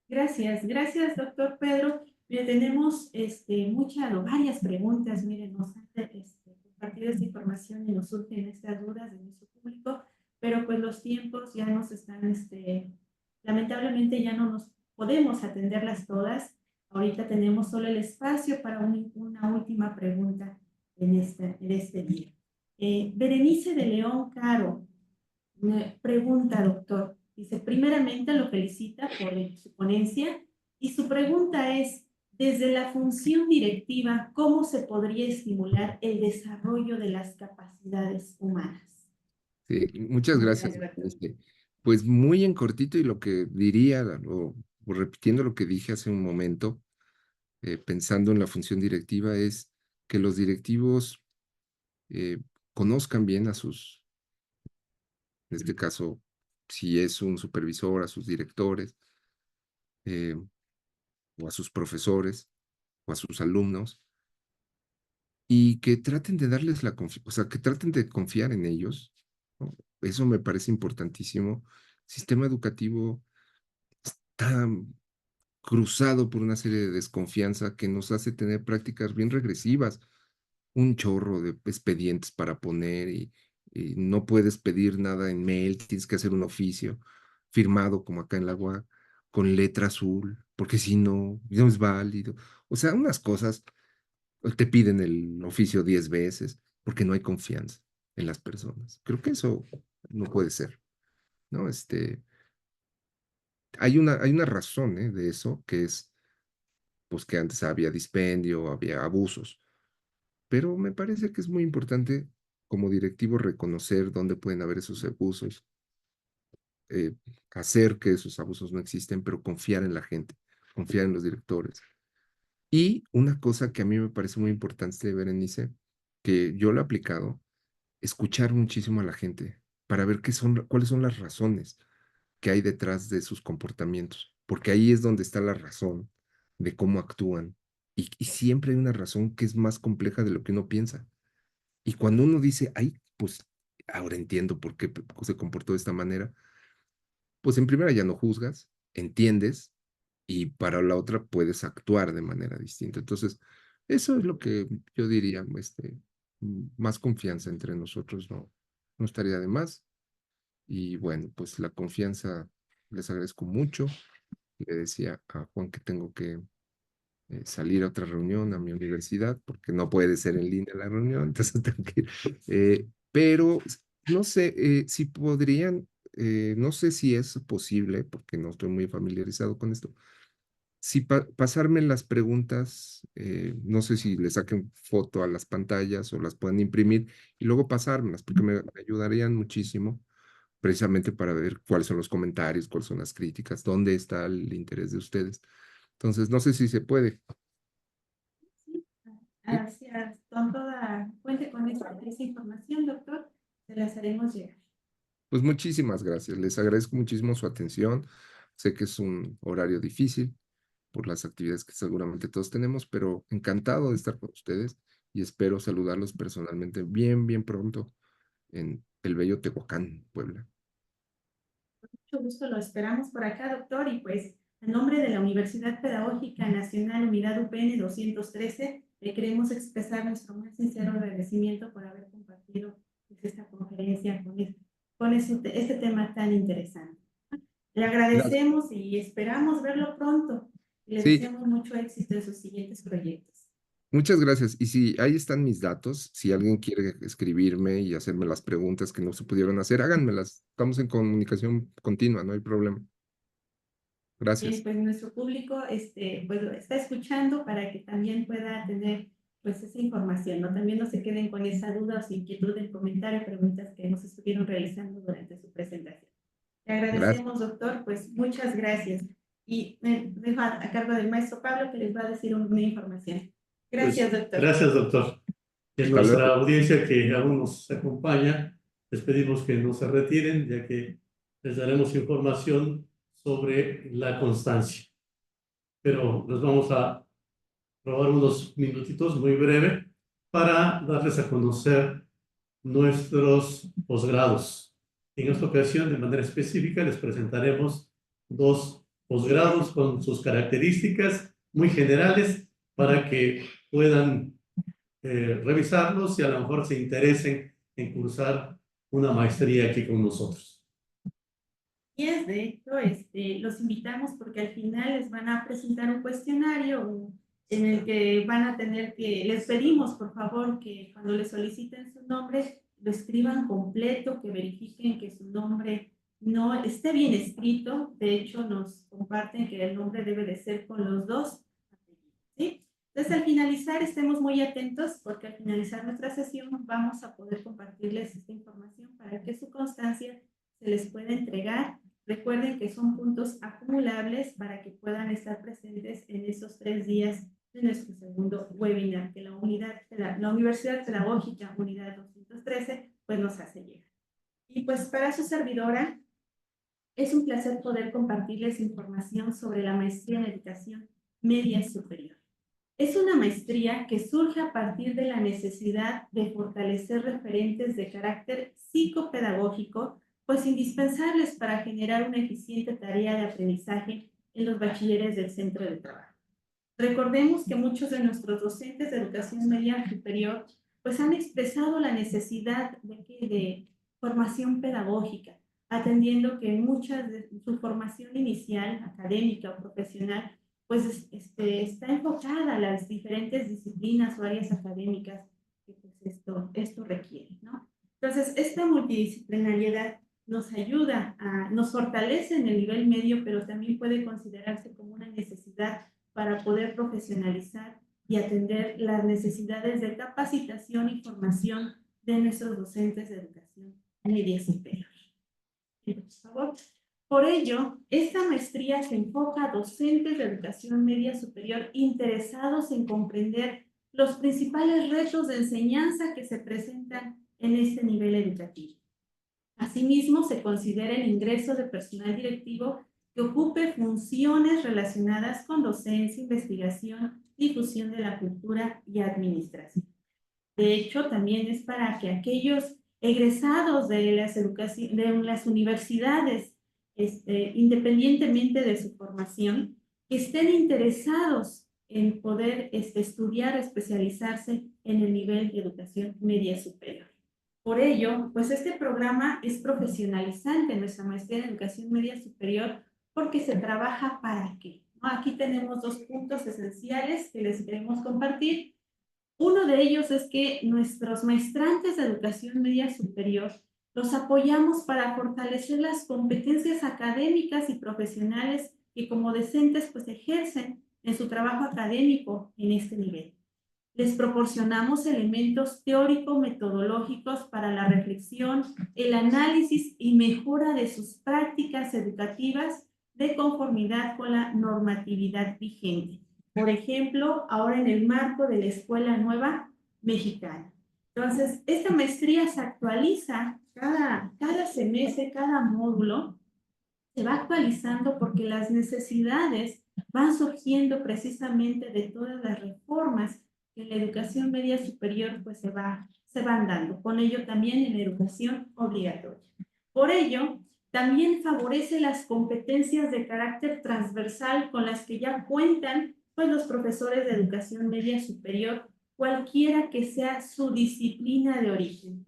Speaker 2: Gracias, gracias, doctor Pedro. Mire, tenemos varias preguntas. Miren, nos han compartido esta información y nos surgen estas dudas de nuestro público, pero pues los tiempos ya nos están, lamentablemente ya no nos podemos atenderlas todas. Ahorita tenemos solo el espacio para una última pregunta en este día. Berenice de León Caro me pregunta, doctor. Dice, primeramente lo felicita por su ponencia y su pregunta es, desde la función directiva, ¿cómo se podría estimular el desarrollo de las capacidades humanas?
Speaker 3: Sí, muchas
Speaker 2: ¿Cómo
Speaker 3: gracias.
Speaker 2: ves, doctor?
Speaker 3: Pues muy en cortito y lo que diría, o repitiendo lo que dije hace un momento, pensando en la función directiva, es que los directivos eh, conozcan bien a sus, en este caso, si es un supervisor, a sus directores, eh, o a sus profesores, o a sus alumnos, y que traten de darles la confianza, o sea, que traten de confiar en ellos, ¿no? Eso me parece importantísimo. El sistema educativo está cruzado por una serie de desconfianza que nos hace tener prácticas bien regresivas, un chorro de expedientes para poner y no puedes pedir nada en mail, tienes que hacer un oficio firmado como acá en la UAC, con letra azul, porque si no, no es válido. O sea, unas cosas, te piden el oficio 10 veces porque no hay confianza en las personas. Creo que eso no puede ser, ¿no? Hay una razón, de eso, que es, pues, que antes había dispendio, había abusos. Pero me parece que es muy importante como directivo reconocer dónde pueden haber esos abusos, eh, hacer que esos abusos no existen, pero confiar en la gente, confiar en los directores. Y una cosa que a mí me parece muy importante, Berenice, que yo lo he aplicado, escuchar muchísimo a la gente para ver cuáles son las razones que hay detrás de sus comportamientos, porque ahí es donde está la razón de cómo actúan. Y siempre hay una razón que es más compleja de lo que uno piensa. Y cuando uno dice, ay, pues ahora entiendo por qué se comportó de esta manera, pues en primera ya no juzgas, entiendes y para la otra puedes actuar de manera distinta. Entonces, eso es lo que yo diría, más confianza entre nosotros no estaría de más. Y bueno, pues la confianza les agradezco mucho. Le decía a Juan que tengo que salir a otra reunión a mi universidad, porque no puede ser en línea la reunión, entonces tengo que ir. Pero no sé si podrían, no sé si es posible, porque no estoy muy familiarizado con esto, si pasarme las preguntas, no sé si le saquen foto a las pantallas o las pueden imprimir y luego pasármelas, porque me ayudarían muchísimo precisamente para ver cuáles son los comentarios, cuáles son las críticas, dónde está el interés de ustedes. Entonces, no sé si se puede.
Speaker 2: Sí,
Speaker 3: ¿Sí?
Speaker 2: gracias. Con toda, cuente con esa información, doctor. Se las haremos llegar.
Speaker 3: Pues muchísimas gracias. Les agradezco muchísimo su atención. Sé que es un horario difícil por las actividades que seguramente todos tenemos, pero encantado de estar con ustedes y espero saludarlos personalmente bien, bien pronto en el bello Tehuacán, Puebla.
Speaker 2: Mucho gusto, lo esperamos por acá, doctor, y pues en nombre de la Universidad Pedagógica Nacional Unidad UPN 213, le queremos expresar nuestro más sincero agradecimiento por haber compartido pues, esta conferencia con este tema tan interesante. Le
Speaker 3: Gracias.
Speaker 2: agradecemos y esperamos verlo pronto. Les
Speaker 3: Sí,
Speaker 2: deseamos mucho éxito en sus siguientes proyectos.
Speaker 3: muchas gracias. Y sí, ahí están mis datos. Si alguien quiere escribirme y hacerme las preguntas que no se pudieron hacer, háganmelas. Estamos en comunicación continua, no hay problema.
Speaker 2: Bien,
Speaker 3: Gracias.
Speaker 2: pues nuestro público pues, lo está escuchando para que también pueda tener pues esa información, ¿no? También no se queden con esa duda o su inquietud en comentario, preguntas que nos estuvieron realizando durante su presentación. Le
Speaker 3: Gracias.
Speaker 2: agradecemos, doctor, pues muchas gracias. Y dejo a cargo del maestro Pablo que les va a decir una información. Gracias,
Speaker 1: Pues,
Speaker 2: doctor.
Speaker 1: gracias, doctor. Y en
Speaker 3: Hasta
Speaker 1: nuestra
Speaker 3: luego.
Speaker 1: audiencia que aún nos acompaña, les pedimos que no se retiren, ya que les daremos información sobre la constancia. Pero les vamos a robar unos minutitos muy breve para darles a conocer nuestros posgrados. En esta ocasión, de manera específica, les presentaremos dos posgrados con sus características muy generales para que puedan revisarlos y a lo mejor se interesen en cursar una maestría aquí con nosotros.
Speaker 2: Y es de hecho, los invitamos porque al final les van a presentar un cuestionario en el que van a tener que, les pedimos por favor que cuando les soliciten su nombre, lo escriban completo, que verifiquen que su nombre no esté bien escrito. De hecho, nos comparten que el nombre debe de ser con los dos apellidos, ¿sí? Entonces, al finalizar, estemos muy atentos porque al finalizar nuestra sesión vamos a poder compartirles esta información para que su constancia se les pueda entregar. Recuerden que son puntos acumulables para que puedan estar presentes en esos 3 días de nuestro segundo webinar que la Universidad Pedagógica Unidad 213 pues nos hace llegar. Y pues para su servidora es un placer poder compartirles información sobre la maestría en educación media superior. Es una maestría que surge a partir de la necesidad de fortalecer referentes de carácter psicopedagógico, pues indispensables para generar una eficiente tarea de aprendizaje en los bachilleres del centro de trabajo. Recordemos que muchos de nuestros docentes de educación media superior pues han expresado la necesidad de formación pedagógica, atendiendo que mucha de su formación inicial, académica o profesional, pues está enfocada a las diferentes disciplinas o áreas académicas que pues esto requiere, ¿no? Entonces, esta multidisciplinariedad nos ayuda, nos fortalece en el nivel medio, pero también puede considerarse como una necesidad para poder profesionalizar y atender las necesidades de capacitación y formación de nuestros docentes de educación media superior. Por favor. Por ello, esta maestría se enfoca a docentes de educación media superior interesados en comprender los principales retos de enseñanza que se presentan en este nivel educativo. Asimismo, se considera el ingreso de personal directivo que ocupe funciones relacionadas con docencia, investigación, difusión de la cultura y administración. De hecho, también es para que aquellos egresados de las universidades, independientemente de su formación, estén interesados en poder estudiar o especializarse en el nivel de educación media superior. Por ello, pues este programa es profesionalizante en nuestra maestría en educación media superior porque se trabaja para qué, ¿no? Aquí tenemos 2 puntos esenciales que les queremos compartir. Uno de ellos es que nuestros maestrantes de educación media superior los apoyamos para fortalecer las competencias académicas y profesionales que como docentes pues ejercen en su trabajo académico en este nivel. Les proporcionamos elementos teórico-metodológicos para la reflexión, el análisis y mejora de sus prácticas educativas de conformidad con la normatividad vigente. Por ejemplo, ahora en el marco de la Escuela Nueva Mexicana. Entonces, esta maestría se actualiza cada semestre, cada módulo, se va actualizando porque las necesidades van surgiendo precisamente de todas las reformas que en la educación media superior pues se van dando, con ello también en la educación obligatoria. Por ello, también favorece las competencias de carácter transversal con las que ya cuentan pues los profesores de educación media superior, cualquiera que sea su disciplina de origen.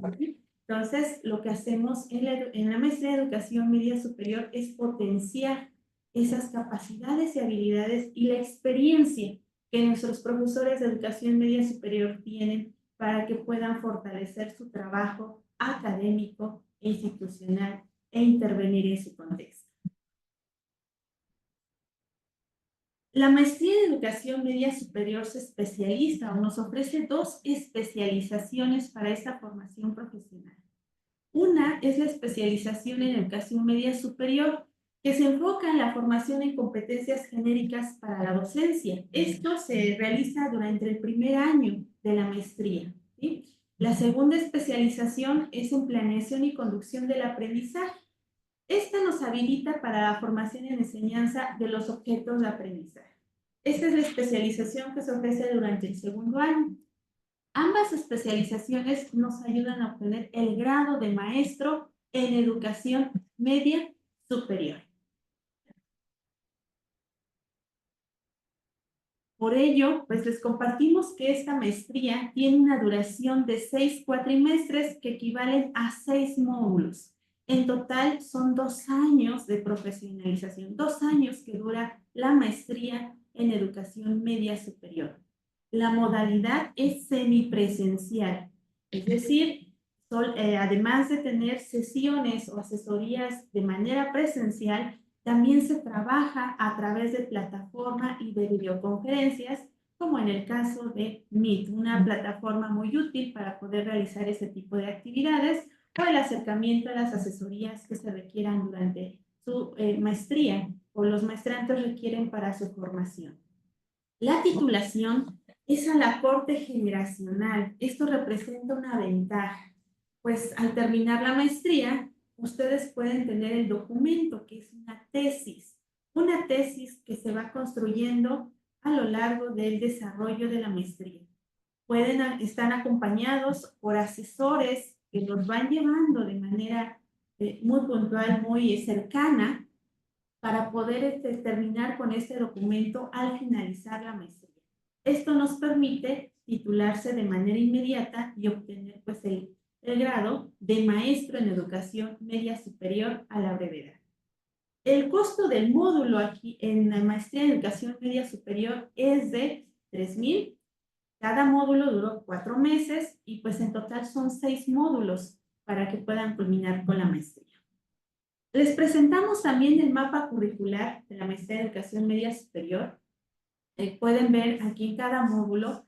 Speaker 2: Entonces, lo que hacemos en la maestría de educación media superior es potenciar esas capacidades y habilidades y la experiencia que nuestros profesores de educación media superior tienen para que puedan fortalecer su trabajo académico e institucional e intervenir en su contexto. La maestría en educación media superior se especializa o nos ofrece dos especializaciones para esta formación profesional. Una es la especialización en educación media superior, que se enfoca en la formación en competencias genéricas para la docencia. Esto se realiza durante el primer año de la maestría, ¿sí? La segunda especialización es en planeación y conducción del aprendizaje. Esta nos habilita para la formación en enseñanza de los objetos de aprendizaje. Esta es la especialización que se ofrece durante el segundo año. Ambas especializaciones nos ayudan a obtener el grado de maestro en educación media superior. Por ello, pues les compartimos que esta maestría tiene una duración de 6 cuatrimestres que equivalen a 6 módulos. En total son 2 años de profesionalización, 2 años que dura la maestría en educación media superior. La modalidad es semipresencial, es decir, además de tener sesiones o asesorías de manera presencial, también se trabaja a través de plataforma y de videoconferencias, como en el caso de Meet, una plataforma muy útil para poder realizar ese tipo de actividades, o el acercamiento a las asesorías que se requieran durante su maestría o los maestrantes requieren para su formación. La titulación es al aporte generacional. Esto representa una ventaja, pues al terminar la maestría, ustedes pueden tener el documento, que es una tesis que se va construyendo a lo largo del desarrollo de la maestría. Están acompañados por asesores que los van llevando de manera muy puntual, muy cercana, para poder terminar con este documento al finalizar la maestría. Esto nos permite titularse de manera inmediata y obtener pues el grado de maestro en educación media superior a la brevedad. El costo del módulo aquí en la maestría en educación media superior es de 3,000. Cada módulo duró 4 meses y pues en total son 6 módulos para que puedan culminar con la maestría. Les presentamos también el mapa curricular de la maestría en educación media superior. Pueden ver aquí en cada módulo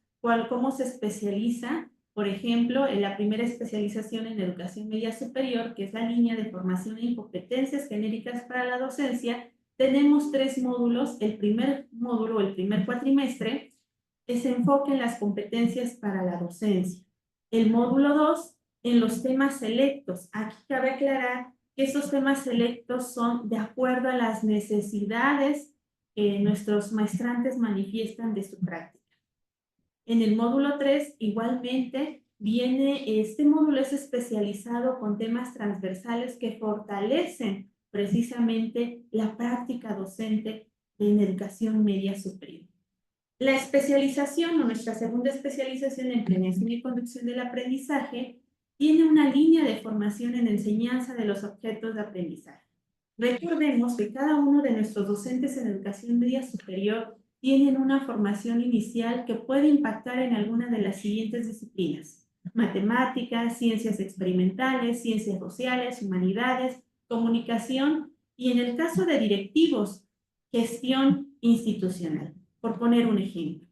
Speaker 2: cómo se especializa. Por ejemplo, en la primera especialización en educación media superior, que es la línea de formación en competencias genéricas para la docencia, tenemos 3 módulos. El primer módulo, el primer cuatrimestre, se enfoca en las competencias para la docencia. El módulo 2, en los temas selectos. Aquí cabe aclarar que esos temas selectos son de acuerdo a las necesidades que nuestros maestrantes manifiestan de su práctica. En el módulo 3, igualmente, este módulo es especializado con temas transversales que fortalecen precisamente la práctica docente en educación media superior. La especialización o nuestra segunda especialización en planeación y conducción del aprendizaje tiene una línea de formación en enseñanza de los objetos de aprendizaje. Recordemos que cada uno de nuestros docentes en educación media superior tienen una formación inicial que puede impactar en alguna de las siguientes disciplinas: matemáticas, ciencias experimentales, ciencias sociales, humanidades, comunicación y, en el caso de directivos, gestión institucional, por poner un ejemplo.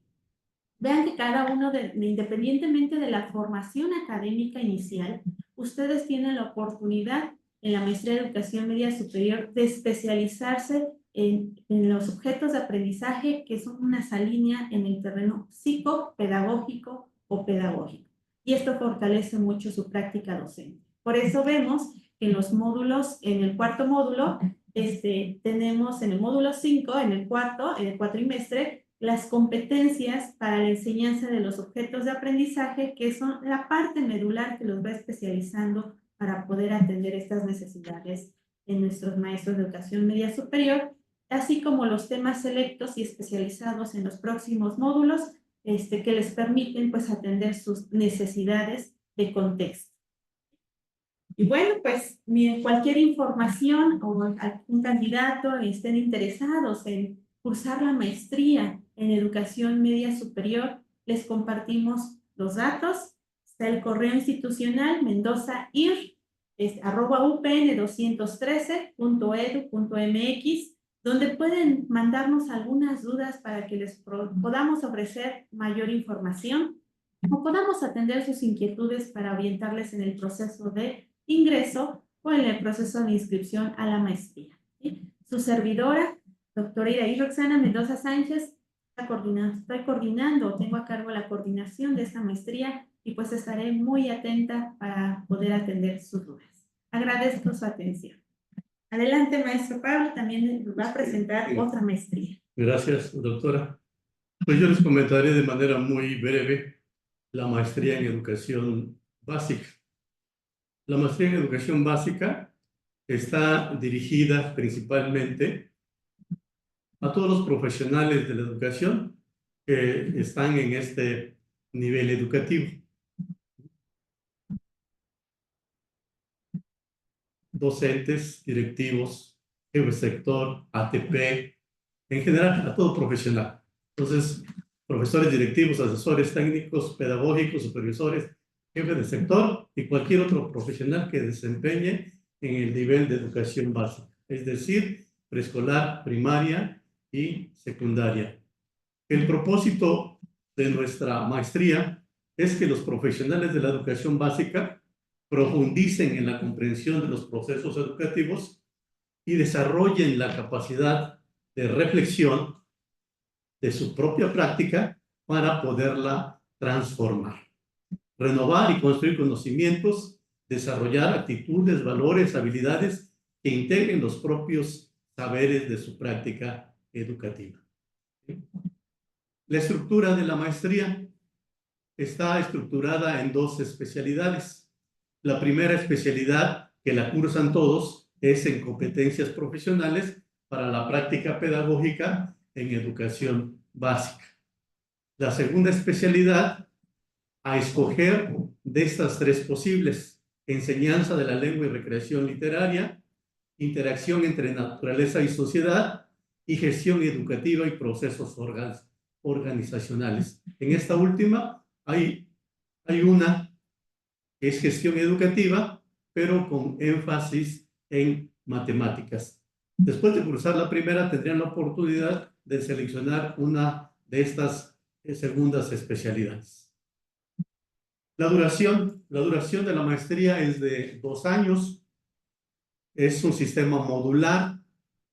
Speaker 2: Vean que cada uno, independientemente de la formación académica inicial, ustedes tienen la oportunidad en la maestría de educación media superior de especializarse en los objetos de aprendizaje que son una línea en el terreno psicopedagógico o pedagógico. Y esto fortalece mucho su práctica docente. Por eso vemos que en los módulos, en el cuarto módulo, tenemos en el módulo 5, en el cuatrimestre, las competencias para la enseñanza de los objetos de aprendizaje, que son la parte medular que los va especializando para poder atender estas necesidades en nuestros maestros de educación media superior, así como los temas selectos y especializados en los próximos módulos, que les permiten pues atender sus necesidades de contexto. Y bueno, pues cualquier información o algún candidato estén interesados en cursar la maestría en educación media superior, les compartimos los datos. Está el correo institucional mendozair, es @upn213.edu.mx, donde pueden mandarnos algunas dudas para que les podamos ofrecer mayor información o podamos atender sus inquietudes para orientarles en el proceso de ingreso o en el proceso de inscripción a la maestría. ¿Sí? Su servidora, doctora Iraí Roxana Mendoza Sánchez, estoy coordinando, tengo a cargo la coordinación de esta maestría y pues estaré muy atenta para poder atender sus dudas. Agradezco su atención. Adelante, maestro Pablo, también nos va a presentar otra maestría.
Speaker 1: Gracias, doctora. Pues yo les comentaré de manera muy breve la maestría en educación básica. La maestría en educación básica está dirigida principalmente a todos los profesionales de la educación que están en este nivel educativo. Docentes, directivos, jefe de sector, ATP, en general a todo profesional. Entonces, profesores directivos, asesores técnicos, pedagógicos, supervisores, jefes de sector y cualquier otro profesional que desempeñe en el nivel de educación básica, es decir, preescolar, primaria y secundaria. El propósito de nuestra maestría es que los profesionales de la educación básica profundicen en la comprensión de los procesos educativos y desarrollen la capacidad de reflexión de su propia práctica para poderla transformar. Renovar y construir conocimientos, desarrollar actitudes, valores, habilidades que integren los propios saberes de su práctica educativa. La estructura de la maestría está estructurada en dos especialidades. La primera especialidad, que la cursan todos, es en competencias profesionales para la práctica pedagógica en educación básica. La segunda especialidad, a escoger de estas tres posibles: enseñanza de la lengua y recreación literaria, interacción entre naturaleza y sociedad, y gestión educativa y procesos organizacionales. En esta última hay una que es gestión educativa, pero con énfasis en matemáticas. Después de cursar la primera, tendrían la oportunidad de seleccionar una de estas segundas especialidades. La duración de la maestría es de 2 años. Es un sistema modular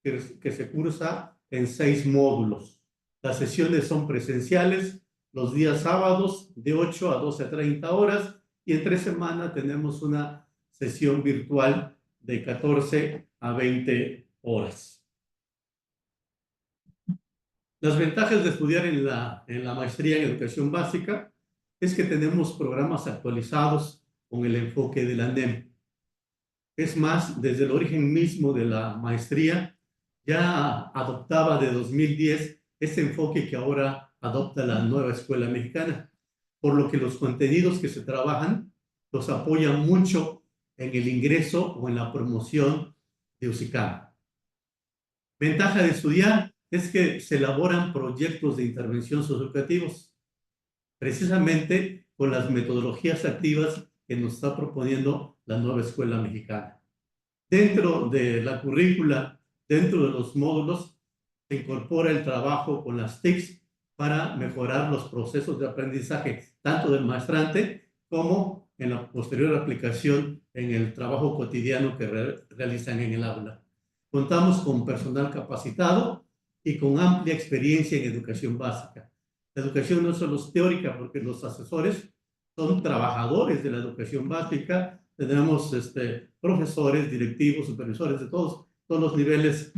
Speaker 1: que se cursa en 6 módulos. Las sesiones son presenciales los días sábados de 8 a 12:30 horas y entre semana tenemos una sesión virtual de 14 a 20 horas. Las ventajas de estudiar en la maestría en educación básica es que tenemos programas actualizados con el enfoque de la NEM. Es más, desde el origen mismo de la maestría, ya adoptaba de 2010 ese enfoque que ahora adopta la nueva escuela mexicana, por lo que los contenidos que se trabajan los apoyan mucho en el ingreso o en la promoción de USICAM. Ventaja de estudiar es que se elaboran proyectos de intervención socioeducativos, precisamente con las metodologías activas que nos está proponiendo la nueva escuela mexicana. Dentro de la currícula, dentro de los módulos, se incorpora el trabajo con las TICs para mejorar los procesos de aprendizaje, tanto del maestrante como en la posterior aplicación en el trabajo cotidiano que realizan en el aula. Contamos con personal capacitado y con amplia experiencia en educación básica. La educación no es solo teórica, porque los asesores son trabajadores de la educación básica. Tenemos profesores, directivos, supervisores de todos los niveles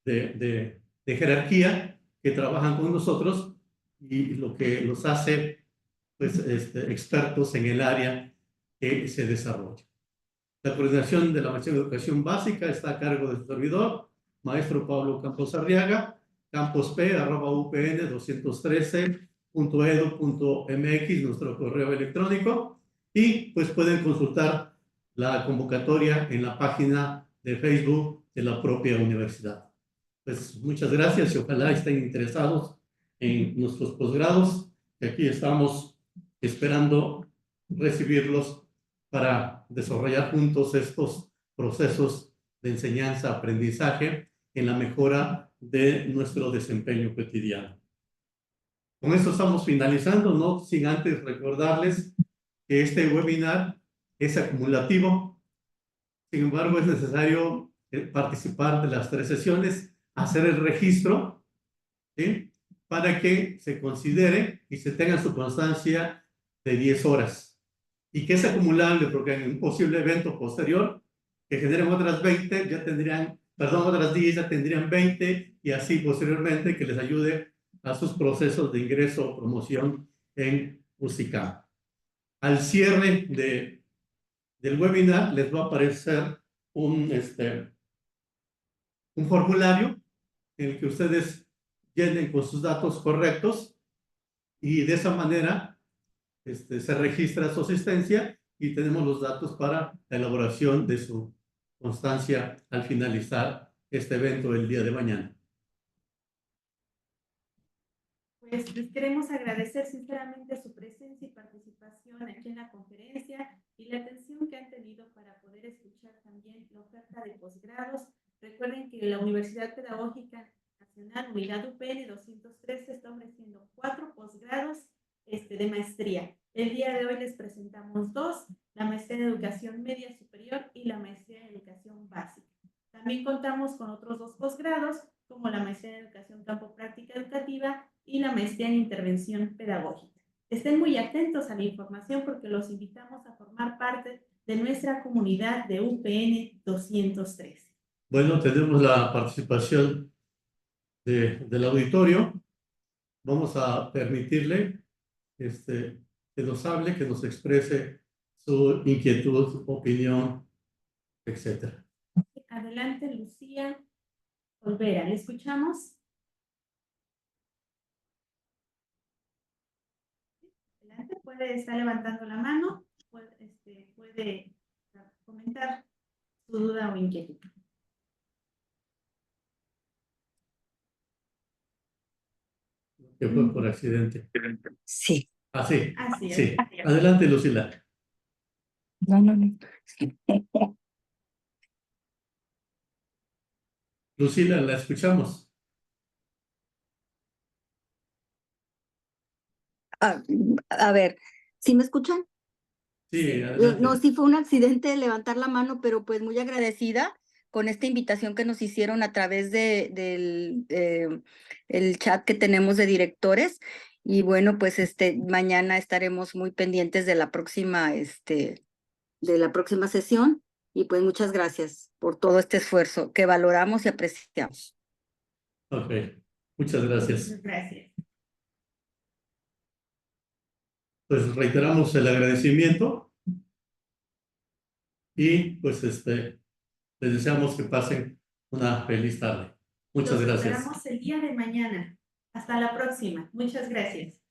Speaker 1: de jerarquía que trabajan con nosotros y lo que los hace pues, expertos en el área que se desarrolla. La coordinación de la maestría de educación básica está a cargo de su servidor, maestro Pablo Campos Arriaga, camposp@upn213.edu.mx, nuestro correo electrónico, y pues pueden consultar la convocatoria en la página de Facebook de la propia universidad. Pues muchas gracias y ojalá estén interesados en nuestros posgrados, que aquí estamos esperando recibirlos para desarrollar juntos estos procesos de enseñanza-aprendizaje en la mejora de nuestro desempeño cotidiano. Con esto estamos finalizando, no sin antes recordarles que este webinar es acumulativo. Sin embargo, es necesario participar de las 3 sesiones, hacer el registro, ¿sí?, para que se considere y se tenga su constancia de 10 horas. Y que es acumulable, porque en un posible evento posterior, que generen otras 20, ya tendrían, perdón, otras 10, ya tendrían 20, y así posteriormente que les ayude a sus procesos de ingreso o promoción en USICAM. Al cierre del webinar les va a aparecer un formulario en el que ustedes llenen con sus datos correctos y de esa manera se registra su asistencia y tenemos los datos para la elaboración de su constancia al finalizar este evento el día de mañana.
Speaker 2: Pues les queremos agradecer sinceramente su presencia y participación aquí en la conferencia y la atención que han tenido para poder escuchar también la oferta de posgrados. Recuerden que la Universidad Pedagógica Nacional, Unidad UPN 213, está ofreciendo 4 posgrados de maestría. El día de hoy les presentamos 2, la maestría en Educación Media Superior y la maestría en Educación Básica. También contamos con otros 2 posgrados, como la maestría en Educación Campo Práctica Educativa y la maestría en Intervención Pedagógica. Estén muy atentos a la información porque los invitamos a formar parte de nuestra comunidad de UPN 213.
Speaker 1: Bueno, tenemos la participación del auditorio. Vamos a permitirle que nos hable, que nos exprese su inquietud, opinión, etcétera.
Speaker 2: Adelante, Lucía Olvera, ¿le escuchamos? Adelante, puede estar levantando la mano, puede comentar su duda o inquietud.
Speaker 1: Que fue por accidente.
Speaker 4: Sí.
Speaker 1: Ah, sí.
Speaker 2: Así es.
Speaker 1: Sí. Adelante, Lucila.
Speaker 4: No.
Speaker 1: Lucila, la escuchamos.
Speaker 4: A ver, ¿sí me escuchan?
Speaker 1: Sí, adelante.
Speaker 4: No, sí fue un accidente levantar la mano, pero pues muy agradecida con esta invitación que nos hicieron a través del el chat que tenemos de directores. Y bueno, pues mañana estaremos muy pendientes de la próxima sesión. Y pues muchas gracias por todo este esfuerzo que valoramos y apreciamos.
Speaker 1: Ok, muchas gracias.
Speaker 2: Muchas gracias.
Speaker 1: Pues reiteramos el agradecimiento y pues les deseamos que pasen una feliz tarde. Muchas
Speaker 2: Los
Speaker 1: gracias.
Speaker 2: esperamos el día de mañana. Hasta la próxima. Muchas gracias.